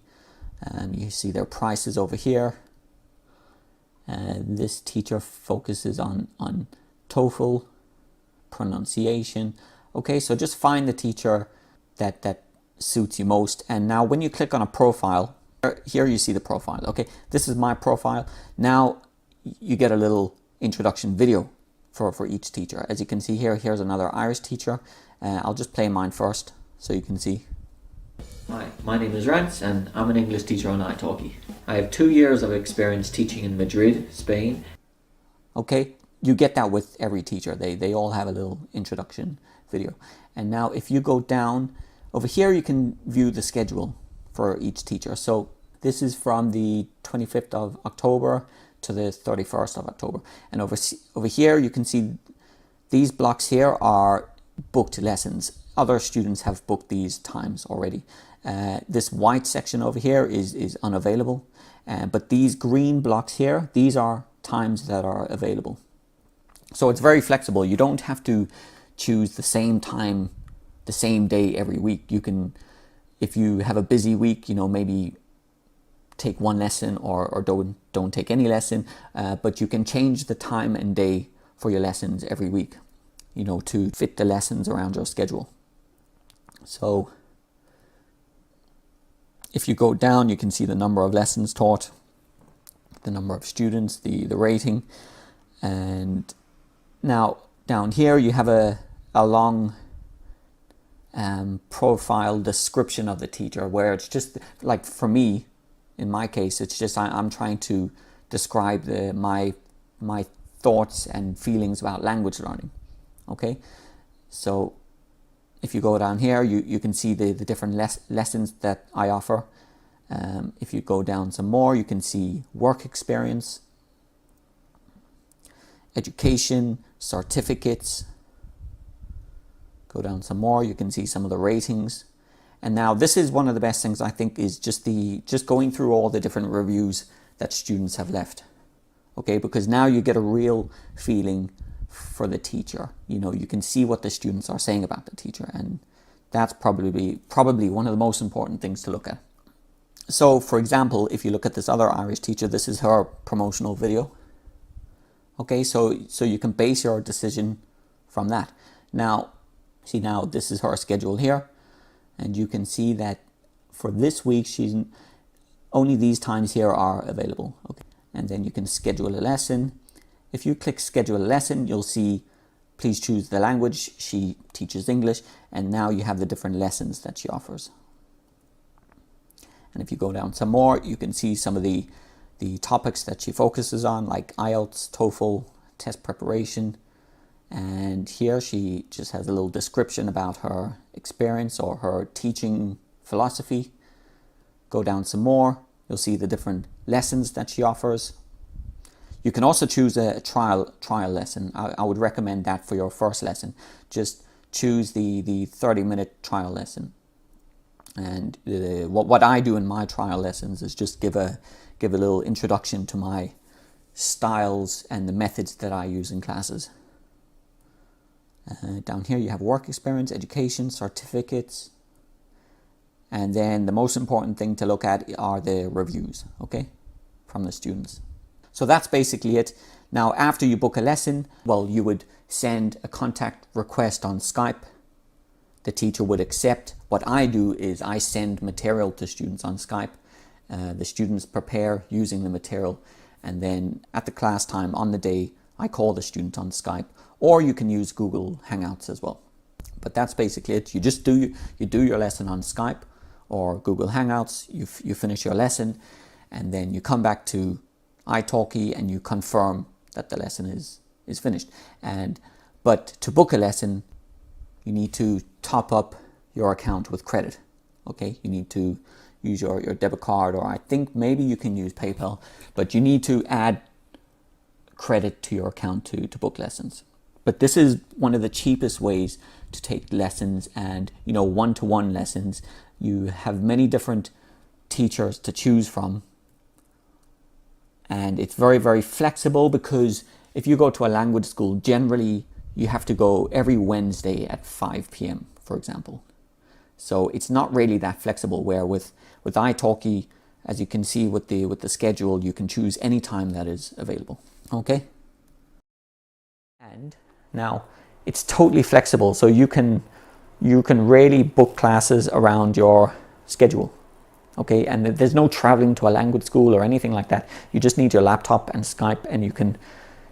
[SPEAKER 1] and you see their prices over here. This teacher focuses on TOEFL, pronunciation, Okay, so just find the teacher that suits you most. And now when you click on a profile, here you see the profile. Okay, this is my profile. Now you get a little introduction video for each teacher. As you can see here, here's another Irish teacher. I'll just play mine first so you can see. Hi, my name is Rance and I'm an English teacher on italki. I have 2 years of experience teaching in Madrid, Spain. Okay, you get that with every teacher. They all have a little introduction video. And now if you go down, over here you can view the schedule for each teacher. So this is from the 25th of October to the 31st of October. And over here you can see these blocks here are booked lessons. Other students have booked these times already. This white section over here is unavailable. But these green blocks here, these are times that are available. So it's very flexible. You don't have to choose the same time, the same day every week. You can, if you have a busy week, you know, maybe take one lesson or don't take any lesson, but you can change the time and day for your lessons every week, you know, to fit the lessons around your schedule. So if you go down, you can see the number of lessons taught, the number of students, the rating. And now down here you have a long profile description of the teacher, where it's just like, for me, in my case, it's just I'm trying to describe my thoughts and feelings about language learning. Okay, so if you go down here, you can see the different lessons that I offer. If you go down some more, you can see work experience, education, certificates. Go down some more, you can see some of the ratings. And now this is one of the best things, I think, is just going through all the different reviews that students have left. Okay, because now you get a real feeling for the teacher. You know, you can see what the students are saying about the teacher, and that's probably one of the most important things to look at. So for example, if you look at this other Irish teacher, this is her promotional video. Okay, so you can base your decision from that. Now, see, now this is her schedule here, and you can see that for this week, she's only these times here are available. Okay, and then you can schedule a lesson. If you click schedule a lesson, you'll see, please choose the language. She teaches English, and now you have the different lessons that she offers. And if you go down some more, you can see some of the topics that she focuses on, like IELTS, TOEFL, test preparation. And here she just has a little description about her experience or her teaching philosophy. Go down some more, you'll see the different lessons that she offers. You can also choose a trial lesson. I would recommend that for your first lesson. Just choose the 30-minute trial lesson. And what I do in my trial lessons is just give a little introduction to my styles and the methods that I use in classes. Down here you have work experience, education, certificates, and then the most important thing to look at are the reviews, okay, from the students. So that's basically it. Now, after you book a lesson, well, you would send a contact request on Skype. The teacher would accept. What I do is I send material to students on Skype. The students prepare using the material, and then at the class time on the day, I call the student on Skype, or you can use Google Hangouts as well. But that's basically it. You just do your lesson on Skype or Google Hangouts. You finish your lesson, and then you come back to italki and you confirm that the lesson is finished. But to book a lesson, you need to top up your account with credit. Okay, you need to use your debit card, or I think maybe you can use PayPal, but you need to add credit to your account to book lessons. But this is one of the cheapest ways to take lessons, and one-to-one lessons. You have many different teachers to choose from, and it's very, very flexible, because if you go to a language school, generally you have to go every Wednesday at 5 p.m, for example. So it's not really that flexible, where with italki, as you can see with the schedule, you can choose any time that is available. Okay? And now, it's totally flexible. So you can really book classes around your schedule. Okay, and there's no traveling to a language school or anything like that. You just need your laptop and Skype, and you can,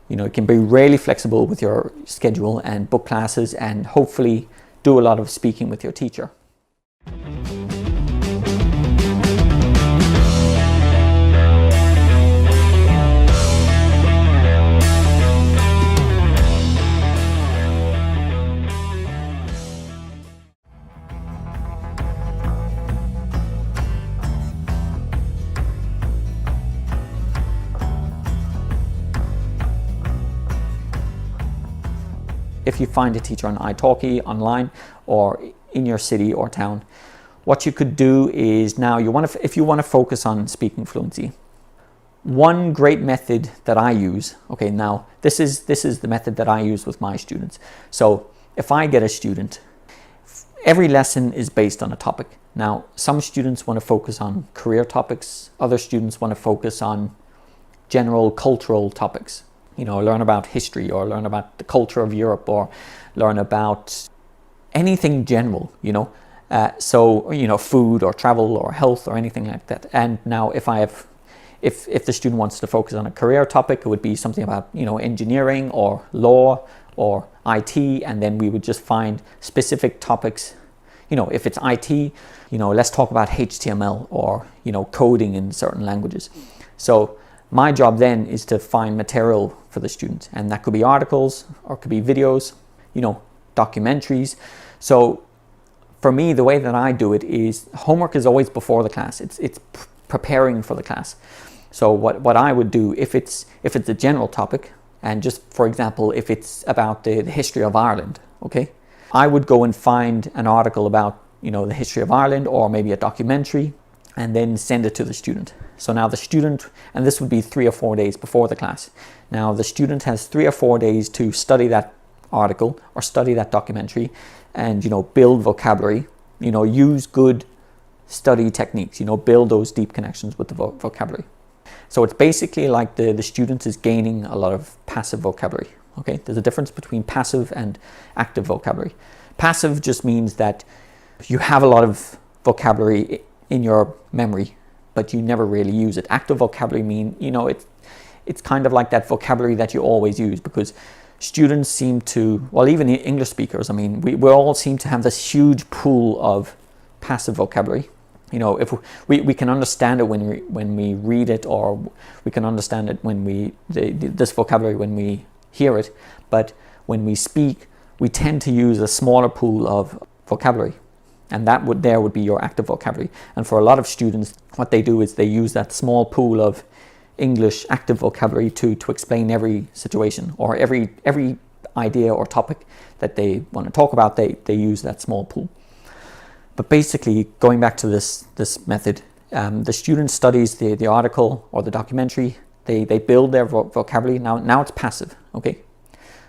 [SPEAKER 1] it can be really flexible with your schedule and book classes and hopefully do a lot of speaking with your teacher. If you find a teacher on italki online or in your city or town, what you could do is now if you want to focus on speaking fluency, one great method that I use, okay, now this is the method that I use with my students. So if I get a student, every lesson is based on a topic. Now, some students want to focus on career topics, other students want to focus on general cultural topics. Learn about history or learn about the culture of Europe or learn about anything general, so, food or travel or health or anything like that. And now if the student wants to focus on a career topic, it would be something about, engineering or law or IT, and then we would just find specific topics. If it's IT, let's talk about HTML or, coding in certain languages. So my job then is to find material for the student, and that could be articles or it could be videos, documentaries. So for me, the way that I do it is homework is always before the class. It's preparing for the class. So what I would do if it's a general topic, and just for example, if it's about the history of Ireland, okay, I would go and find an article about the history of Ireland or maybe a documentary, and then send it to the student. So now the student, and this would be 3 or 4 days before the class. Now the student has 3 or 4 days to study that article or study that documentary and, build vocabulary, use good study techniques, build those deep connections with the vocabulary. So it's basically like the student is gaining a lot of passive vocabulary. Okay, there's a difference between passive and active vocabulary. Passive just means that you have a lot of vocabulary in your memory, but you never really use it. Active vocabulary mean, it's kind of like that vocabulary that you always use, because students seem to, well, even English speakers, we all seem to have this huge pool of passive vocabulary. If we can understand it when we read it, or we can understand it when this vocabulary when we hear it, but when we speak, we tend to use a smaller pool of vocabulary. And that would be your active vocabulary. And for a lot of students, what they do is they use that small pool of English active vocabulary to explain every situation or every idea or topic that they want to talk about. They use that small pool. But basically, going back to this method, the student studies the article or the documentary. They build their vocabulary. Now it's passive. Okay,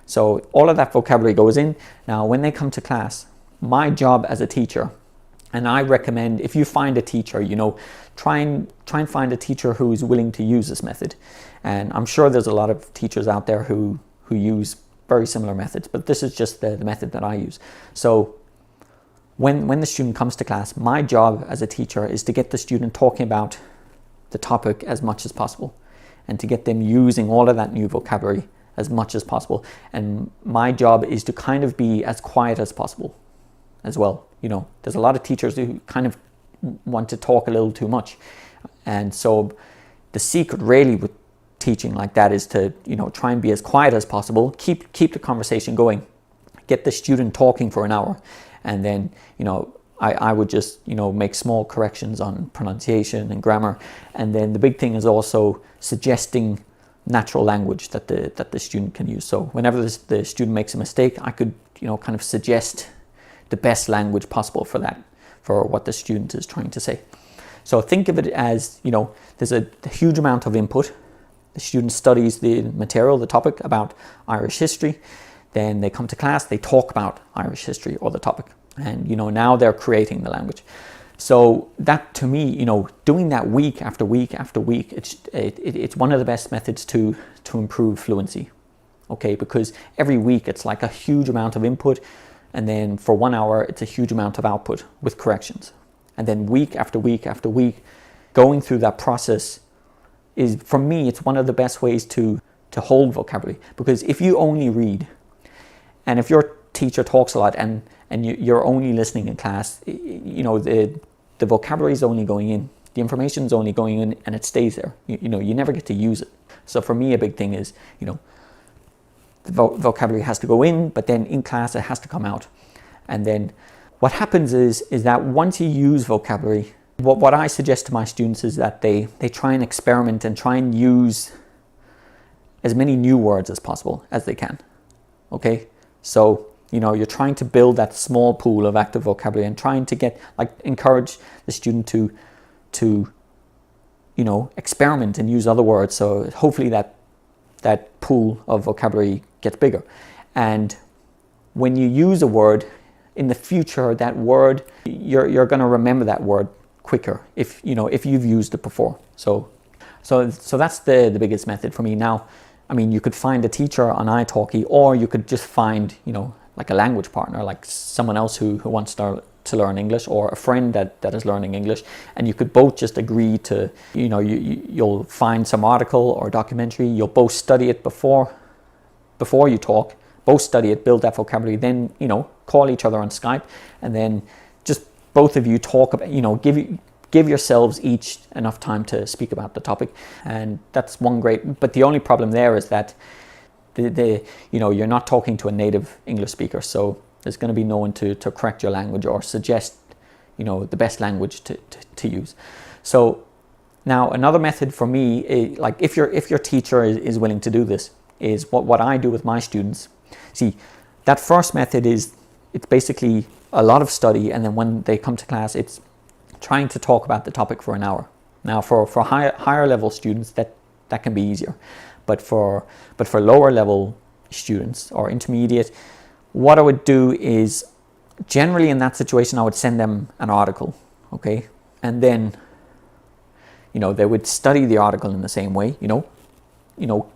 [SPEAKER 1] so all of that vocabulary goes in. Now when they come to class, my job as a teacher, and I recommend if you find a teacher, try and find a teacher who's willing to use this method. And I'm sure there's a lot of teachers out there who use very similar methods, but this is just the method that I use. So when the student comes to class, my job as a teacher is to get the student talking about the topic as much as possible, and to get them using all of that new vocabulary as much as possible. And my job is to kind of be as quiet as possible as well. There's a lot of teachers who kind of want to talk a little too much. And so the secret really with teaching like that is to, try and be as quiet as possible, keep the conversation going, get the student talking for an hour. And then, I would just, make small corrections on pronunciation and grammar. And then the big thing is also suggesting natural language that the student can use. So whenever the student makes a mistake, I could, kind of suggest the best language possible for that, for what the student is trying to say. So think of it as, there's a huge amount of input. The student studies the material, the topic about Irish history. Then they come to class, they talk about Irish history or the topic. And, now they're creating the language. So that, to me, doing that week after week after week, it's one of the best methods to improve fluency. okay? Because every week it's like a huge amount of input, and then for 1 hour it's a huge amount of output with corrections. And then week after week after week, going through that process is, for me, it's one of the best ways to hold vocabulary. Because if you only read, and if your teacher talks a lot and you're only listening in class, you know, the vocabulary is only going in, the information is only going in, and it stays there. You know, you never get to use it. So for me, a big thing is, you know, the vocabulary has to go in, but then in class it has to come out. And then what happens is that once you use vocabulary, what I suggest to my students is that they try and experiment and try and use as many new words as possible as they can. Okay? So, you know, you're trying to build that small pool of active vocabulary and trying to get, like, encourage the student to you know, experiment and use other words. So hopefully that pool of vocabulary gets bigger. And when you use a word in the future, that word, you're going to remember that word quicker if you've used it before. So that's the biggest method for me. Now, I mean, you could find a teacher on italki, or you could just find, you know, like a language partner, like someone else who wants to learn English, or a friend that is learning English, and you could both just agree to, you know, you'll find some article or documentary, you'll both study it before you talk, both study it, build that vocabulary, then, you know, call each other on Skype, and then just both of you talk about, you know, give yourselves each enough time to speak about the topic. And that's one great, but the only problem there is that you know, you're not talking to a native English speaker, so there's going to be no one to correct your language or suggest, you know, the best language to use. So now another method for me, like if your teacher is willing to do this, is what I do with my students. See, that first method it's basically a lot of study, and then when they come to class, it's trying to talk about the topic for an hour. Now for higher level students, that can be easier. But for lower level students or intermediate, what I would do is, generally in that situation, I would send them an article, okay? And then, you know, they would study the article in the same way, you know,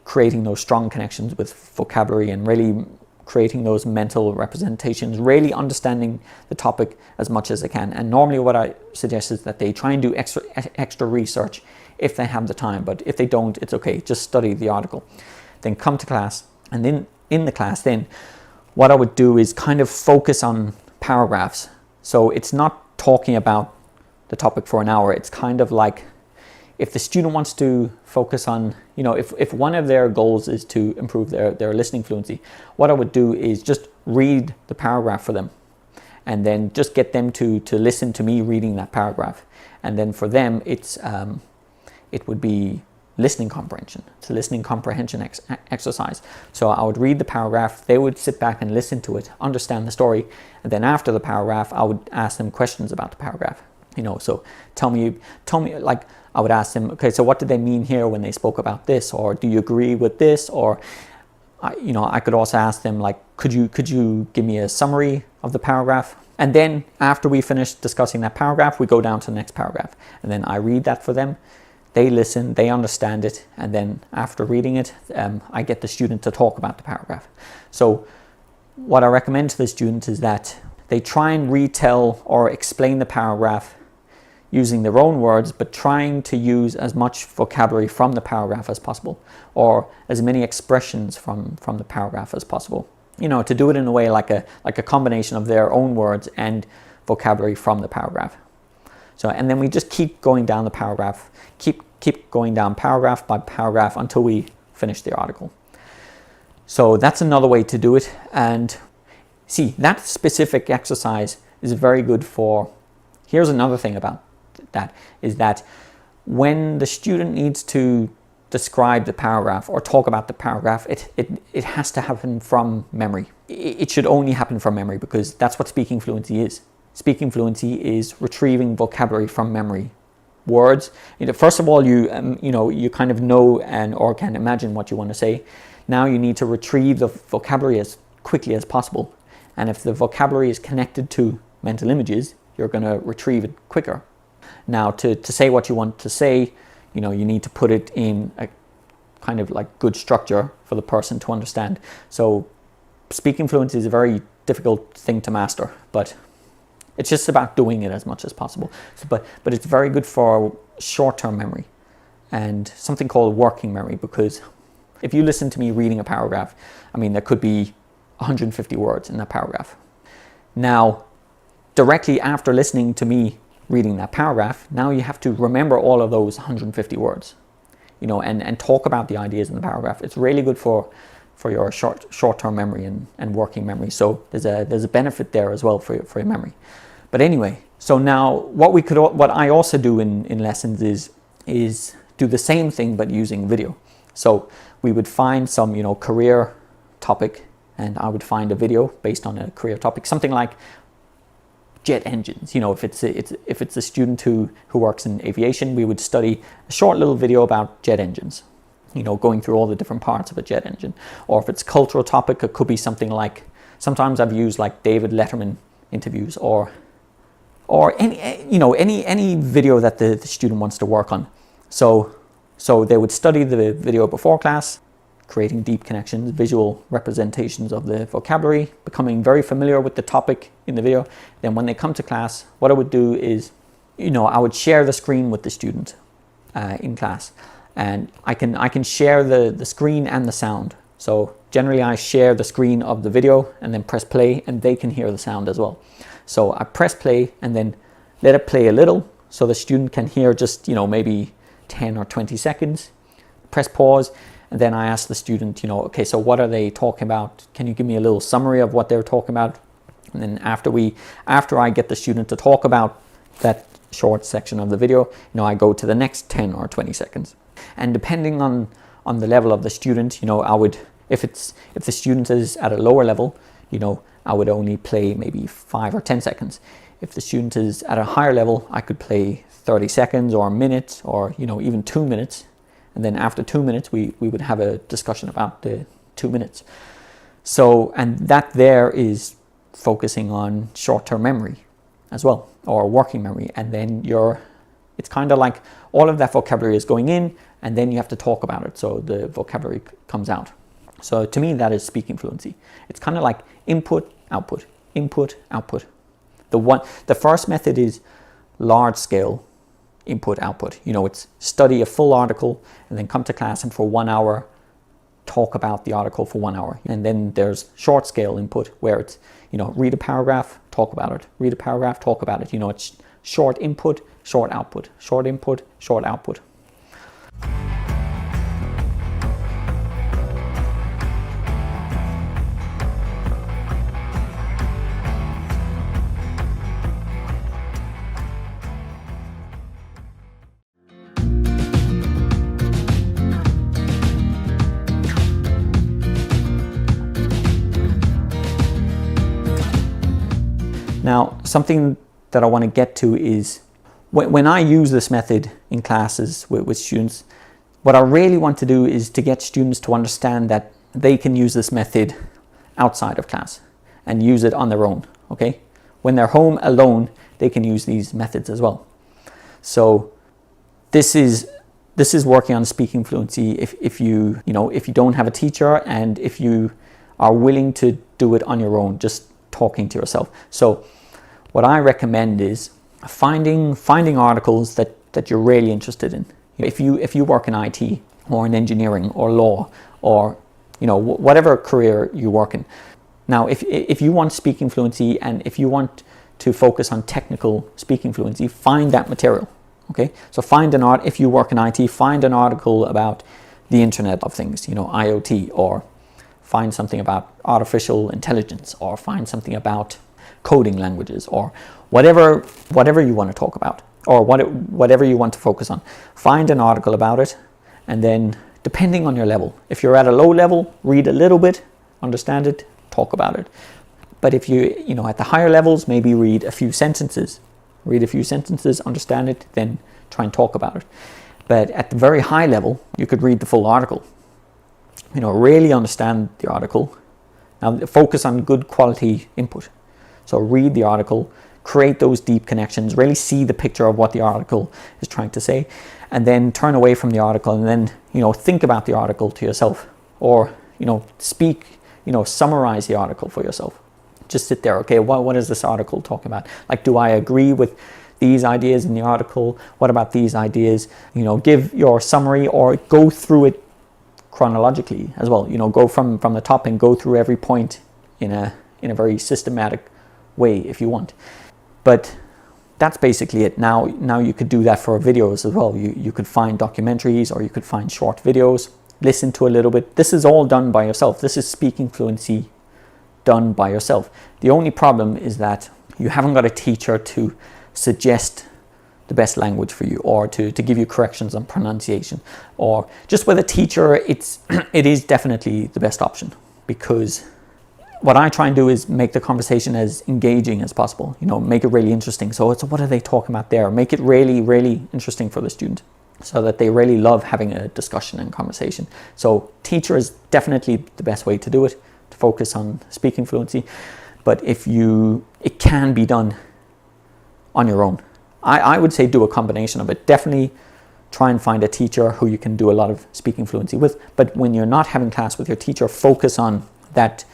[SPEAKER 1] creating those strong connections with vocabulary and really creating those mental representations, really understanding the topic as much as they can. And normally what I suggest is that they try and do extra research if they have the time, but if they don't, it's okay, just study the article. Then come to class, and then in the class, then what I would do is kind of focus on paragraphs. So it's not talking about the topic for an hour. It's kind of like, if the student wants to focus on, you know, if one of their goals is to improve their listening fluency, what I would do is just read the paragraph for them, and then just get them to listen to me reading that paragraph. And then for them, it would be listening comprehension. It's a listening comprehension exercise. So I would read the paragraph, they would sit back and listen to it, understand the story, and then after the paragraph, I would ask them questions about the paragraph. You know, so tell me, like, I would ask them, okay, so what did they mean here when they spoke about this? Or do you agree with this? Or, you know, I could also ask them, like, could you give me a summary of the paragraph? And then after we finish discussing that paragraph, we go down to the next paragraph. And then I read that for them. They listen, they understand it, and then after reading it, I get the student to talk about the paragraph. So what I recommend to the student is that they try and retell or explain the paragraph using their own words, but trying to use as much vocabulary from the paragraph as possible, or as many expressions from the paragraph as possible. You know, to do it in a way like a combination of their own words and vocabulary from the paragraph. So, and then we just keep going down the paragraph, keep going down paragraph by paragraph until we finish the article. So that's another way to do it. And see, that specific exercise is very good for, here's another thing about that, is that when the student needs to describe the paragraph or talk about the paragraph, it has to happen from memory. It should only happen from memory, because that's what speaking fluency is. Speaking fluency is retrieving vocabulary from memory. Words, you know, first of all, you kind of know or can imagine what you want to say. Now you need to retrieve the vocabulary as quickly as possible. And if the vocabulary is connected to mental images, you're going to retrieve it quicker. Now to say what you want to say, you know, you need to put it in kind of like good structure for the person to understand. So speaking fluency is a very difficult thing to master, but it's just about doing it as much as possible. So, but it's very good for short-term memory and something called working memory, because if you listen to me reading a paragraph, I mean, there could be 150 words in that paragraph. Now, directly after listening to me reading that paragraph, now you have to remember all of those 150 words, you know, and talk about the ideas in the paragraph. It's really good for your short-term memory and working memory. So there's a benefit there as well for your memory. But anyway, so now what I also do in lessons is do the same thing but using video. So we would find some, you know, career topic, and I would find a video based on a career topic, something like jet engines. You know, if it's a student who works in aviation, we would study a short little video about jet engines, you know, going through all the different parts of a jet engine. Or if it's a cultural topic, it could be something like, sometimes I've used like David Letterman interviews, or any, you know, any video that the student wants to work on. So they would study the video before class, creating deep connections, visual representations of the vocabulary, becoming very familiar with the topic in the video. Then when they come to class, what I would do is, you know, I would share the screen with the student in class. And I can share the screen and the sound. So generally I share the screen of the video and then press play, and they can hear the sound as well. So I press play and then let it play a little so the student can hear just, you know, maybe 10 or 20 seconds. Press pause, and then I ask the student, you know, okay, so what are they talking about? Can you give me a little summary of what they're talking about? And then after I get the student to talk about that short section of the video, you know, I go to the next 10 or 20 seconds. And depending on the level of the student, you know, I would, if the student is at a lower level, you know, I would only play maybe 5 or 10 seconds. If the student is at a higher level, I could play 30 seconds or a minute, or, you know, even 2 minutes. And then after 2 minutes, we would have a discussion about the 2 minutes. So, and that there is focusing on short-term memory as well, or working memory. And then it's kind of like all of that vocabulary is going in, and then you have to talk about it, so the vocabulary comes out. So to me, that is speaking fluency. It's kind of like input, output, input, output. The first method is large scale input, output. You know, it's study a full article and then come to class and for 1 hour, talk about the article for 1 hour. And then there's short scale input, where it's, you know, read a paragraph, talk about it, read a paragraph, talk about it. You know, it's short input, short output, short input, short output. Now, something that I want to get to is when I use this method in classes with students, what I really want to do is to get students to understand that they can use this method outside of class and use it on their own, okay? When they're home alone, they can use these methods as well. So this is working on speaking fluency if you don't have a teacher, and if you are willing to do it on your own, just talking to yourself. So what I recommend is finding articles that you're really interested in. If you work in IT or in engineering or law, or, you know, whatever career you work in. Now, if you want speaking fluency, and if you want to focus on technical speaking fluency, find that material. Okay, so if you work in IT, find an article about the Internet of Things, you know, IoT, or find something about artificial intelligence, or find something about coding languages, or whatever you want to talk about, or whatever you want to focus on. Find an article about it, and then depending on your level, if you're at a low level, read a little bit, understand it, talk about it. But if you know, at the higher levels, maybe read a few sentences, understand it, then try and talk about it. But at the very high level, you could read the full article, you know, really understand the article. Now focus on good quality input. So read the article, create those deep connections, really see the picture of what the article is trying to say, and then turn away from the article and then, think about the article to yourself, or, speak, summarize the article for yourself. Just sit there. Okay, what is this article talking about? Like, do I agree with these ideas in the article? What about these ideas? Give your summary, or go through it chronologically as well. Go from the top and go through every point in a very systematic way if you want. But that's basically it. Now you could do that for videos as well. You could find documentaries, or you could find short videos, listen to a little bit. This is all done by yourself. This is speaking fluency done by yourself. The only problem is that you haven't got a teacher to suggest the best language for you, or to give you corrections on pronunciation. Or just with a teacher, it is definitely the best option, because what I try and do is make the conversation as engaging as possible, make it really interesting. So it's, what are they talking about there? Make it really, really interesting for the student, so that they really love having a discussion and conversation. So teacher is definitely the best way to do it, to focus on speaking fluency. But it can be done on your own. I would say do a combination of it. Definitely try and find a teacher who you can do a lot of speaking fluency with. But when you're not having class with your teacher, focus on that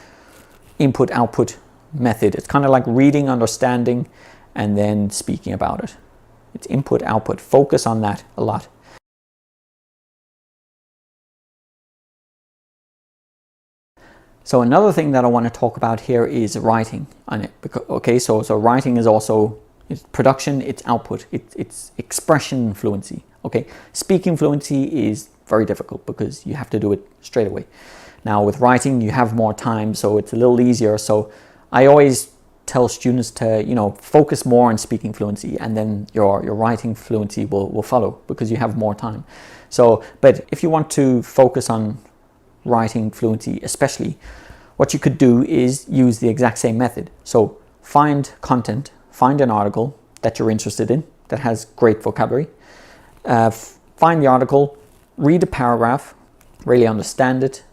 [SPEAKER 1] input-output method. It's kind of like reading, understanding, and then speaking about it. It's input-output. Focus on that a lot. So another thing that I want to talk about here is writing on it. Okay, so writing is also, it's production, it's output, it's expression fluency. Okay, speaking fluency is very difficult because you have to do it straight away. Now with writing, you have more time, so it's a little easier. So I always tell students to, focus more on speaking fluency, and then your writing fluency will follow, because you have more time. So, but if you want to focus on writing fluency especially, what you could do is use the exact same method. So find content, find an article that you're interested in that has great vocabulary. Find the article, read a paragraph, really understand it,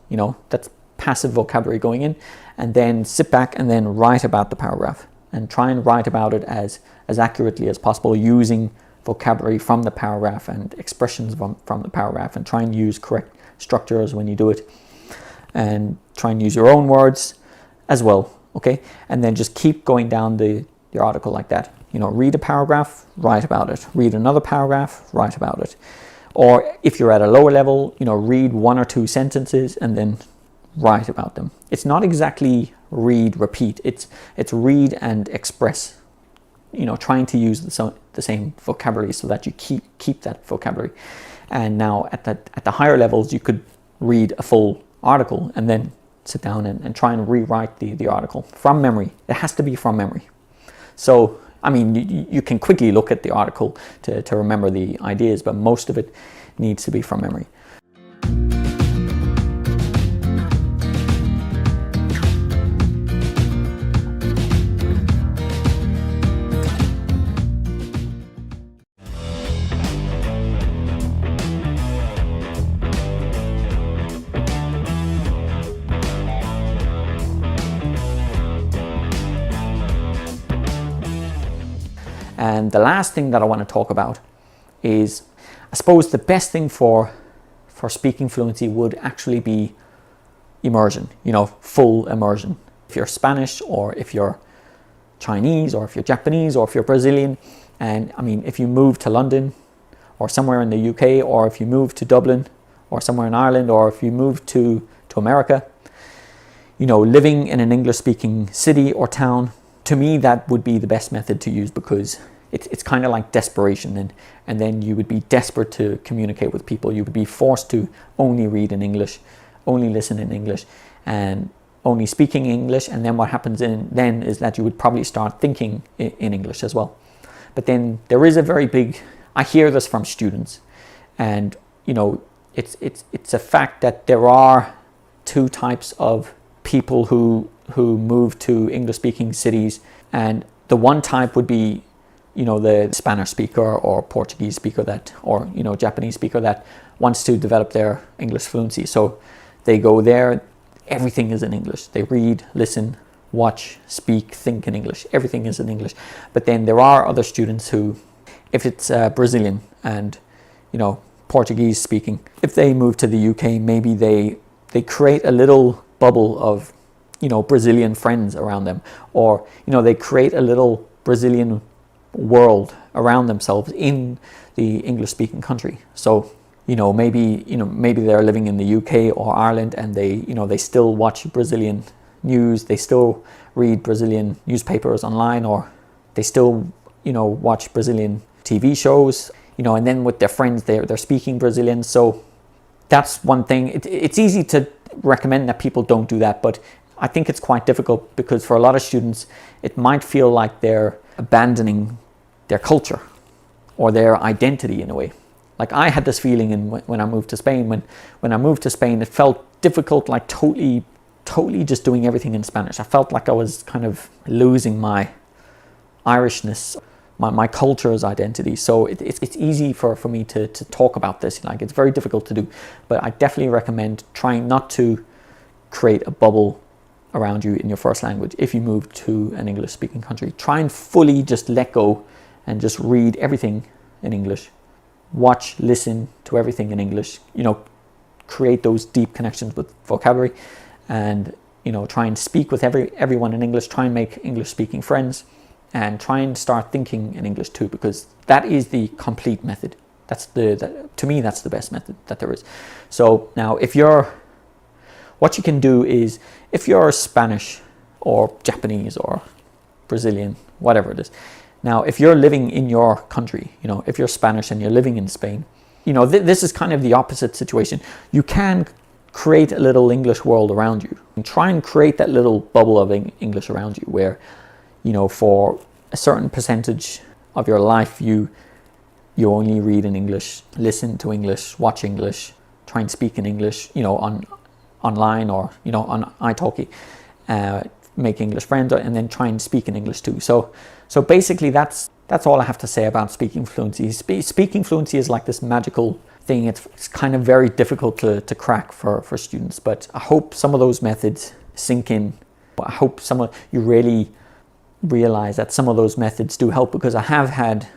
[SPEAKER 1] that's passive vocabulary going in, and then sit back and then write about the paragraph, and try and write about it as accurately as possible, using vocabulary from the paragraph and expressions from the paragraph, and try and use correct structures when you do it, and try and use your own words as well. Okay, and then just keep going down the article like that. Read a paragraph, write about it. Read another paragraph, write about it. Or if you're at a lower level, read one or two sentences and then write about them. It's not exactly read, repeat. It's read and express. Trying to use the same vocabulary so that you keep that vocabulary. And now at the higher levels, you could read a full article and then sit down and try and rewrite the article from memory. It has to be from memory. So, I mean, you can quickly look at the article to remember the ideas, but most of it needs to be from memory. And the last thing that I want to talk about is, I suppose the best thing for speaking fluency would actually be immersion, full immersion. If you're Spanish, or if you're Chinese, or if you're Japanese, or if you're Brazilian, and I mean, if you move to London or somewhere in the UK, or if you move to Dublin or somewhere in Ireland, or if you move to America, living in an English-speaking city or town, to me, that would be the best method to use, because it's kind of like desperation, and then you would be desperate to communicate with people. You would be forced to only read in English, only listen in English, and only speaking English. And then what happens then is that you would probably start thinking in English as well. But then there is a very big, I hear this from students, and it's a fact that there are two types of people who move to English-speaking cities, and the one type would be the Spanish speaker or Portuguese speaker or Japanese speaker that wants to develop their English fluency. So they go there, everything is in English. They read, listen, watch, speak, think in English. Everything is in English. But then there are other students who, if it's Brazilian and, Portuguese speaking, if they move to the UK, maybe they create a little bubble of, Brazilian friends around them, or, they create a little Brazilian world around themselves in the English speaking country. So, maybe they're living in the UK or Ireland, and they still watch Brazilian news, they still read Brazilian newspapers online, or they still, watch Brazilian TV shows, and then with their friends, they're speaking Brazilian. So that's one thing. It's easy to recommend that people don't do that, but I think it's quite difficult because for a lot of students, it might feel like they're abandoning their culture or their identity in a way. Like I had this feeling when I moved to Spain. When I moved to Spain, it felt difficult, like totally just doing everything in Spanish. I felt like I was kind of losing my Irishness, my culture's identity. So it's easy for me to talk about this. Like it's very difficult to do, but I definitely recommend trying not to create a bubble around you in your first language. If you move to an English speaking country, try and fully just let go and just read everything in English. Watch, listen to everything in English, create those deep connections with vocabulary, and try and speak with everyone in English. Try and make English speaking friends, and try and start thinking in English too, because that is the complete method. To me, that's the best method that there is. So now what you can do is, if you're Spanish or Japanese or Brazilian, whatever it is. Now, if you're living in your country, if you're Spanish and you're living in Spain, this is kind of the opposite situation. You can create a little English world around you and try and create that little bubble of English around you where, for a certain percentage of your life, you only read in English, listen to English, watch English, try and speak in English, online or, on italki, make English friends, and then try and speak in English too. So basically that's all I have to say about speaking fluency. Speaking fluency is like this magical thing. It's kind of very difficult to crack for students, but I hope some of those methods sink in. I hope you really realize that some of those methods do help, because I have had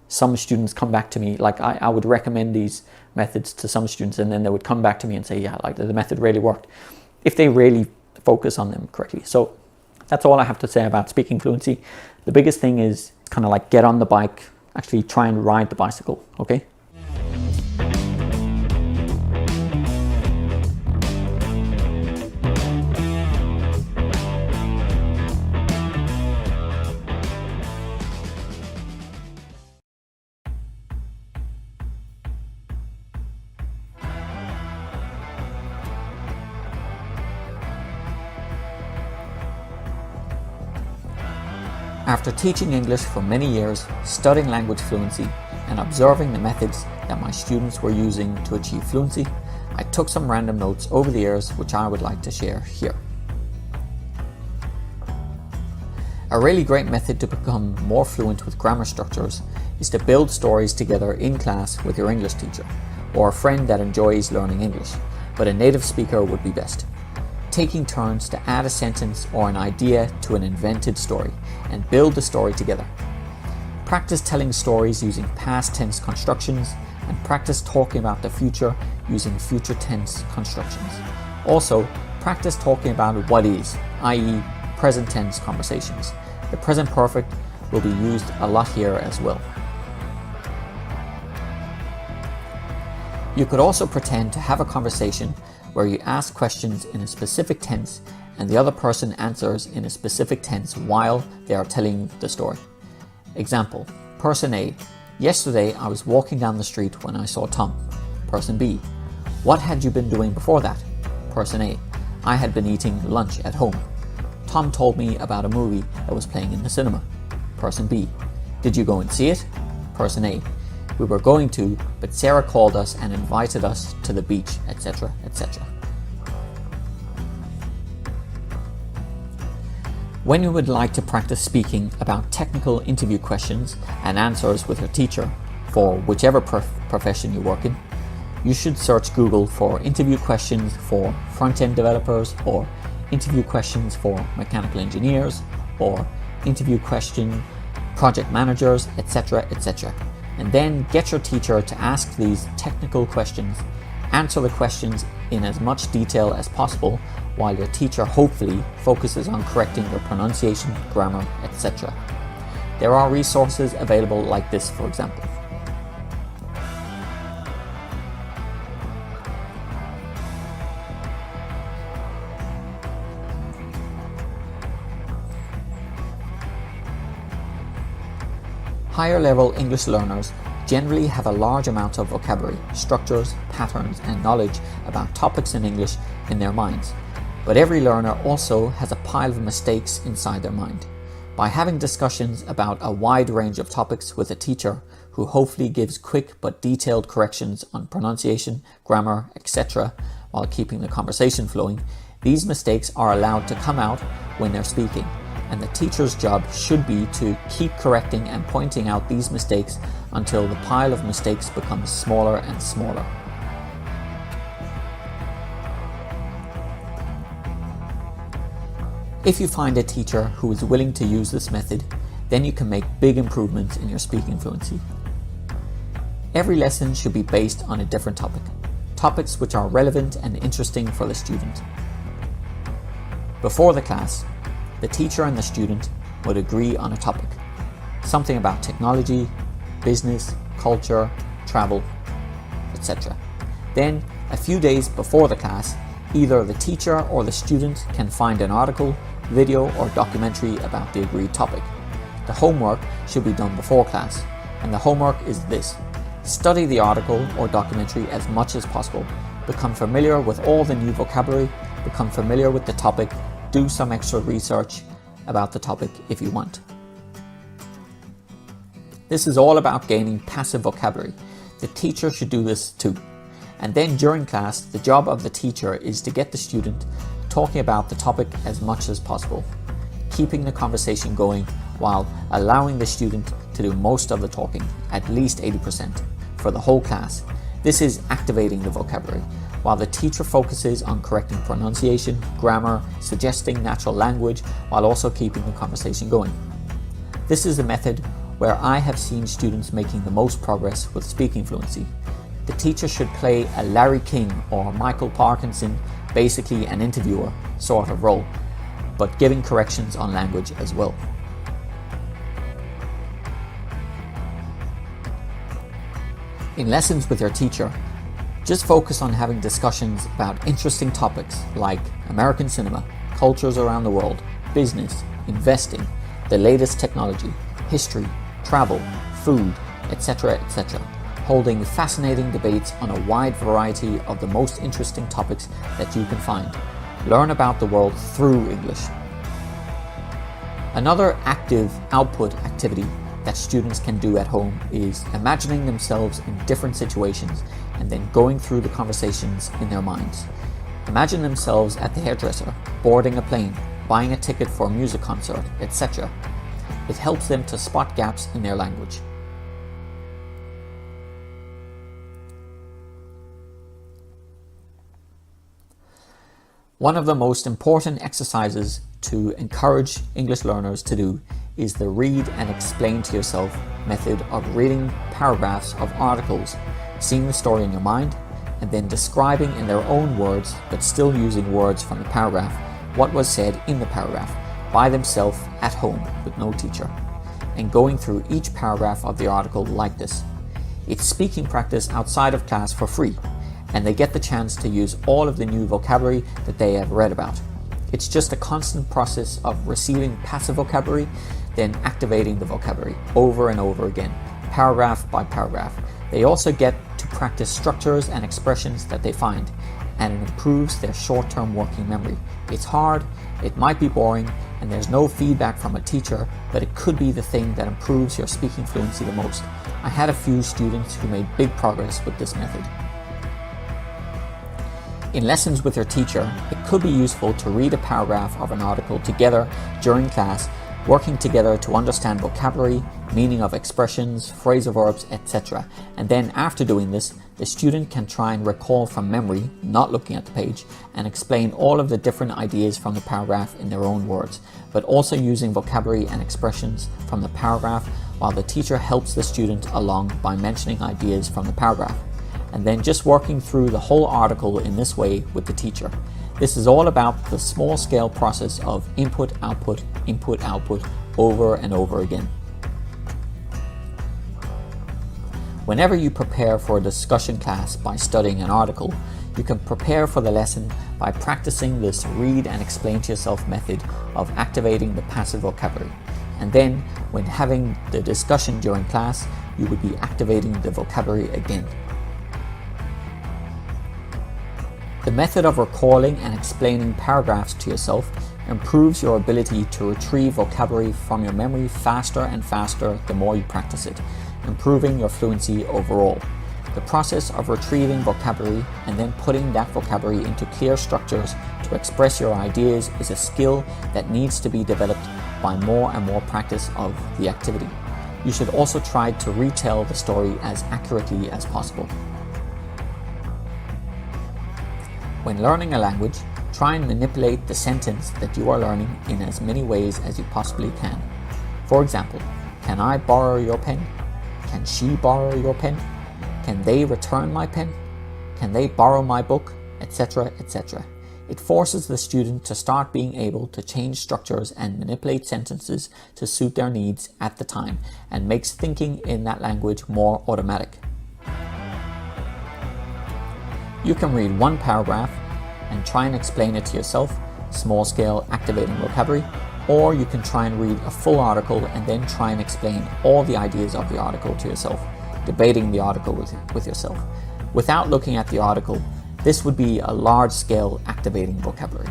[SPEAKER 1] some students come back to me, like I would recommend these methods to some students, and then they would come back to me and say, yeah, like the method really worked, if they really focus on them correctly. So that's all I have to say about speaking fluency. The biggest thing is kind of like get on the bike, actually try and ride the bicycle, okay? After teaching English for many years, studying language fluency, and observing the methods that my students were using to achieve fluency, I took some random notes over the years which I would like to share here. A really great method to become more fluent with grammar structures is to build stories together in class with your English teacher, or a friend that enjoys learning English, but a native speaker would be best. Taking turns to add a sentence or an idea to an invented story and build the story together. Practice telling stories using past tense constructions, and practice talking about the future using future tense constructions. Also, practice talking about what is, i.e. present tense conversations. The present perfect will be used a lot here as well. You could also pretend to have a conversation where you ask questions in a specific tense and the other person answers in a specific tense while they are telling the story. Example, person A, yesterday I was walking down the street when I saw Tom. Person B, what had you been doing before that? Person A, I had been eating lunch at home. Tom told me about a movie that was playing in the cinema. Person B, did you go and see it? Person A, we were going to, but Sarah called us and invited us to the beach, etc., etc. When you would like to practice speaking about technical interview questions and answers with your teacher for whichever profession you work in, you should search Google for interview questions for front-end developers or interview questions for mechanical engineers, or interview question project managers, etc., etc. And then get your teacher to ask these technical questions, answer the questions in as much detail as possible, while your teacher hopefully focuses on correcting your pronunciation, grammar, etc. There are resources available like this, for example. Higher level English learners generally have a large amount of vocabulary, structures, patterns, and knowledge about topics in English in their minds. But every learner also has a pile of mistakes inside their mind. By having discussions about a wide range of topics with a teacher who hopefully gives quick but detailed corrections on pronunciation, grammar, etc., while keeping the conversation flowing, these mistakes are allowed to come out when they're speaking. And the teacher's job should be to keep correcting and pointing out these mistakes until the pile of mistakes becomes smaller and smaller. If you find a teacher who is willing to use this method, then you can make big improvements in your speaking fluency. Every lesson should be based on a different topic, topics which are relevant and interesting for the student. Before the class, the teacher and the student would agree on a topic, something about technology, business, culture, travel, etc. Then, a few days before the class, either the teacher or the student can find an article, video, or documentary about the agreed topic. The homework should be done before class, and the homework is this: study the article or documentary as much as possible, become familiar with all the new vocabulary, become familiar with the topic, do some extra research about the topic if you want. This is all about gaining passive vocabulary. The teacher should do this too. And then during class, the job of the teacher is to get the student talking about the topic as much as possible, keeping the conversation going while allowing the student to do most of the talking, at least 80%, for the whole class. This is activating the vocabulary, while the teacher focuses on correcting pronunciation, grammar, suggesting natural language, while also keeping the conversation going. This is the method where I have seen students making the most progress with speaking fluency. The teacher should play a Larry King or Michael Parkinson, basically an interviewer sort of role, but giving corrections on language as well. In lessons with your teacher, just focus on having discussions about interesting topics like American cinema, cultures around the world, business, investing, the latest technology, history, travel, food, etc., etc., holding fascinating debates on a wide variety of the most interesting topics that you can find. Learn about the world through English. Another active output activity that students can do at home is imagining themselves in different situations and then going through the conversations in their minds. Imagine themselves at the hairdresser, boarding a plane, buying a ticket for a music concert, etc. It helps them to spot gaps in their language. One of the most important exercises to encourage English learners to do is the read and explain to yourself method of reading paragraphs of articles, seeing the story in your mind, and then describing in their own words, but still using words from the paragraph, what was said in the paragraph by themselves at home with no teacher, and going through each paragraph of the article like this. It's speaking practice outside of class for free, and they get the chance to use all of the new vocabulary that they have read about. It's just a constant process of receiving passive vocabulary, then activating the vocabulary over and over again, paragraph by paragraph. They also get to practice structures and expressions that they find, and it improves their short-term working memory. It's hard, it might be boring, and there's no feedback from a teacher, but it could be the thing that improves your speaking fluency the most. I had a few students who made big progress with this method. In lessons with your teacher, it could be useful to read a paragraph of an article together during class, working together to understand vocabulary, meaning of expressions, phrasal verbs, etc. And then after doing this, The student can try and recall from memory, not looking at the page, and explain all of the different ideas from the paragraph in their own words, but also using vocabulary and expressions from the paragraph while the teacher helps the student along by mentioning ideas from the paragraph, and then just working through the whole article in this way with the teacher. This is all about the small scale process of input, output, over and over again. Whenever you prepare for a discussion class by studying an article, you can prepare for the lesson by practicing this read and explain to yourself method of activating the passive vocabulary. And then, when having the discussion during class, you would be activating the vocabulary again. The method of recalling and explaining paragraphs to yourself improves your ability to retrieve vocabulary from your memory faster and faster the more you practice it, improving your fluency overall. The process of retrieving vocabulary and then putting that vocabulary into clear structures to express your ideas is a skill that needs to be developed by more and more practice of the activity. You should also try to retell the story as accurately as possible. When learning a language, try and manipulate the sentence that you are learning in as many ways as you possibly can. For example, can I borrow your pen? Can she borrow your pen? Can they return my pen? Can they borrow my book? Etc., etc. It forces the student to start being able to change structures and manipulate sentences to suit their needs at the time, and makes thinking in that language more automatic. You can read one paragraph and try and explain it to yourself, small scale activating vocabulary, or you can try and read a full article and then try and explain all the ideas of the article to yourself, debating the article with yourself. Without looking at the article, this would be a large scale activating vocabulary.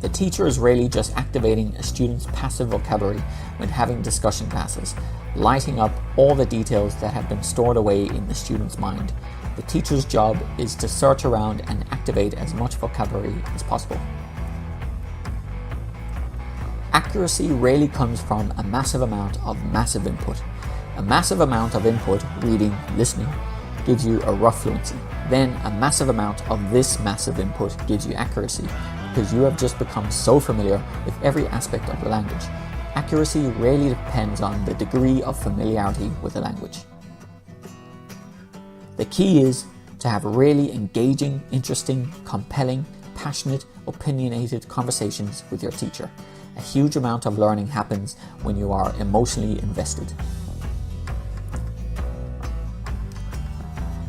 [SPEAKER 1] The teacher is really just activating a student's passive vocabulary when having discussion classes, lighting up all the details that have been stored away in the student's mind. The teacher's job is to search around and activate as much vocabulary as possible. Accuracy rarely comes from a massive amount of massive input. A massive amount of input, reading, listening, gives you a rough fluency. Then a massive amount of this massive input gives you accuracy, because you have just become so familiar with every aspect of the language. Accuracy rarely depends on the degree of familiarity with the language. The key is to have really engaging, interesting, compelling, passionate, opinionated conversations with your teacher. A huge amount of learning happens when you are emotionally invested.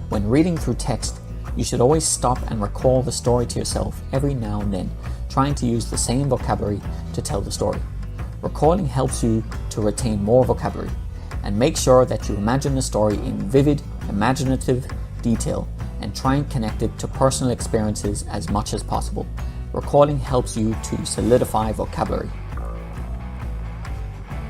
[SPEAKER 1] When reading through text, you should always stop and recall the story to yourself every now and then, trying to use the same vocabulary to tell the story. Recalling helps you to retain more vocabulary, and make sure that you imagine the story in vivid, imaginative detail and try and connect it to personal experiences as much as possible. Recalling helps you to solidify vocabulary.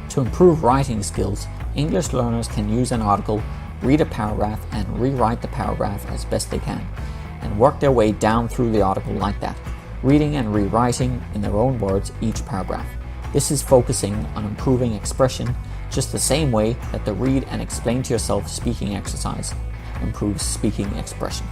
[SPEAKER 1] To improve writing skills, English learners can use an article, read a paragraph and rewrite the paragraph as best they can, and work their way down through the article like that, reading and rewriting in their own words each paragraph. This is focusing on improving expression just the same way that the read and explain to yourself speaking exercise improves speaking expression.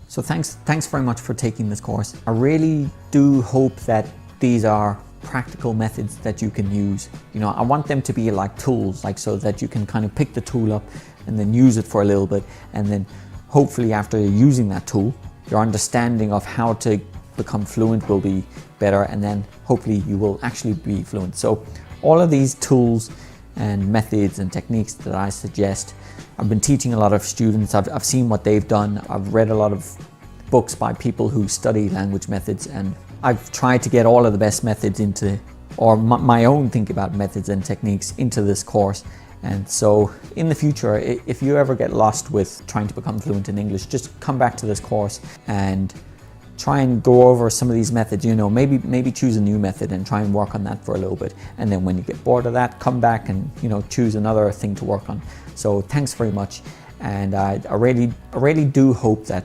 [SPEAKER 1] So thanks very much for taking this course. I really do hope that these are practical methods that you can use. You know, I want them to be like tools, like so that you can kind of pick the tool up and then use it for a little bit, and then hopefully after using that tool, your understanding of how to become fluent will be better, and then hopefully you will actually be fluent. So all of these tools and methods and techniques that I suggest, I've been teaching a lot of students. I've seen what they've done. I've read a lot of books by people who study language methods, and I've tried to get all of the best methods into, or my own think about methods and techniques into this course. And so in the future, if you ever get lost with trying to become fluent in English, just come back to this course and try and go over some of these methods. Maybe choose a new method and try and work on that for a little bit. And then when you get bored of that, come back and choose another thing to work on. So thanks very much. And I really do hope that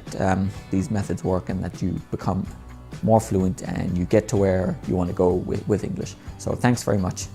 [SPEAKER 1] these methods work and that you become more fluent and you get to where you want to go with English. So thanks very much.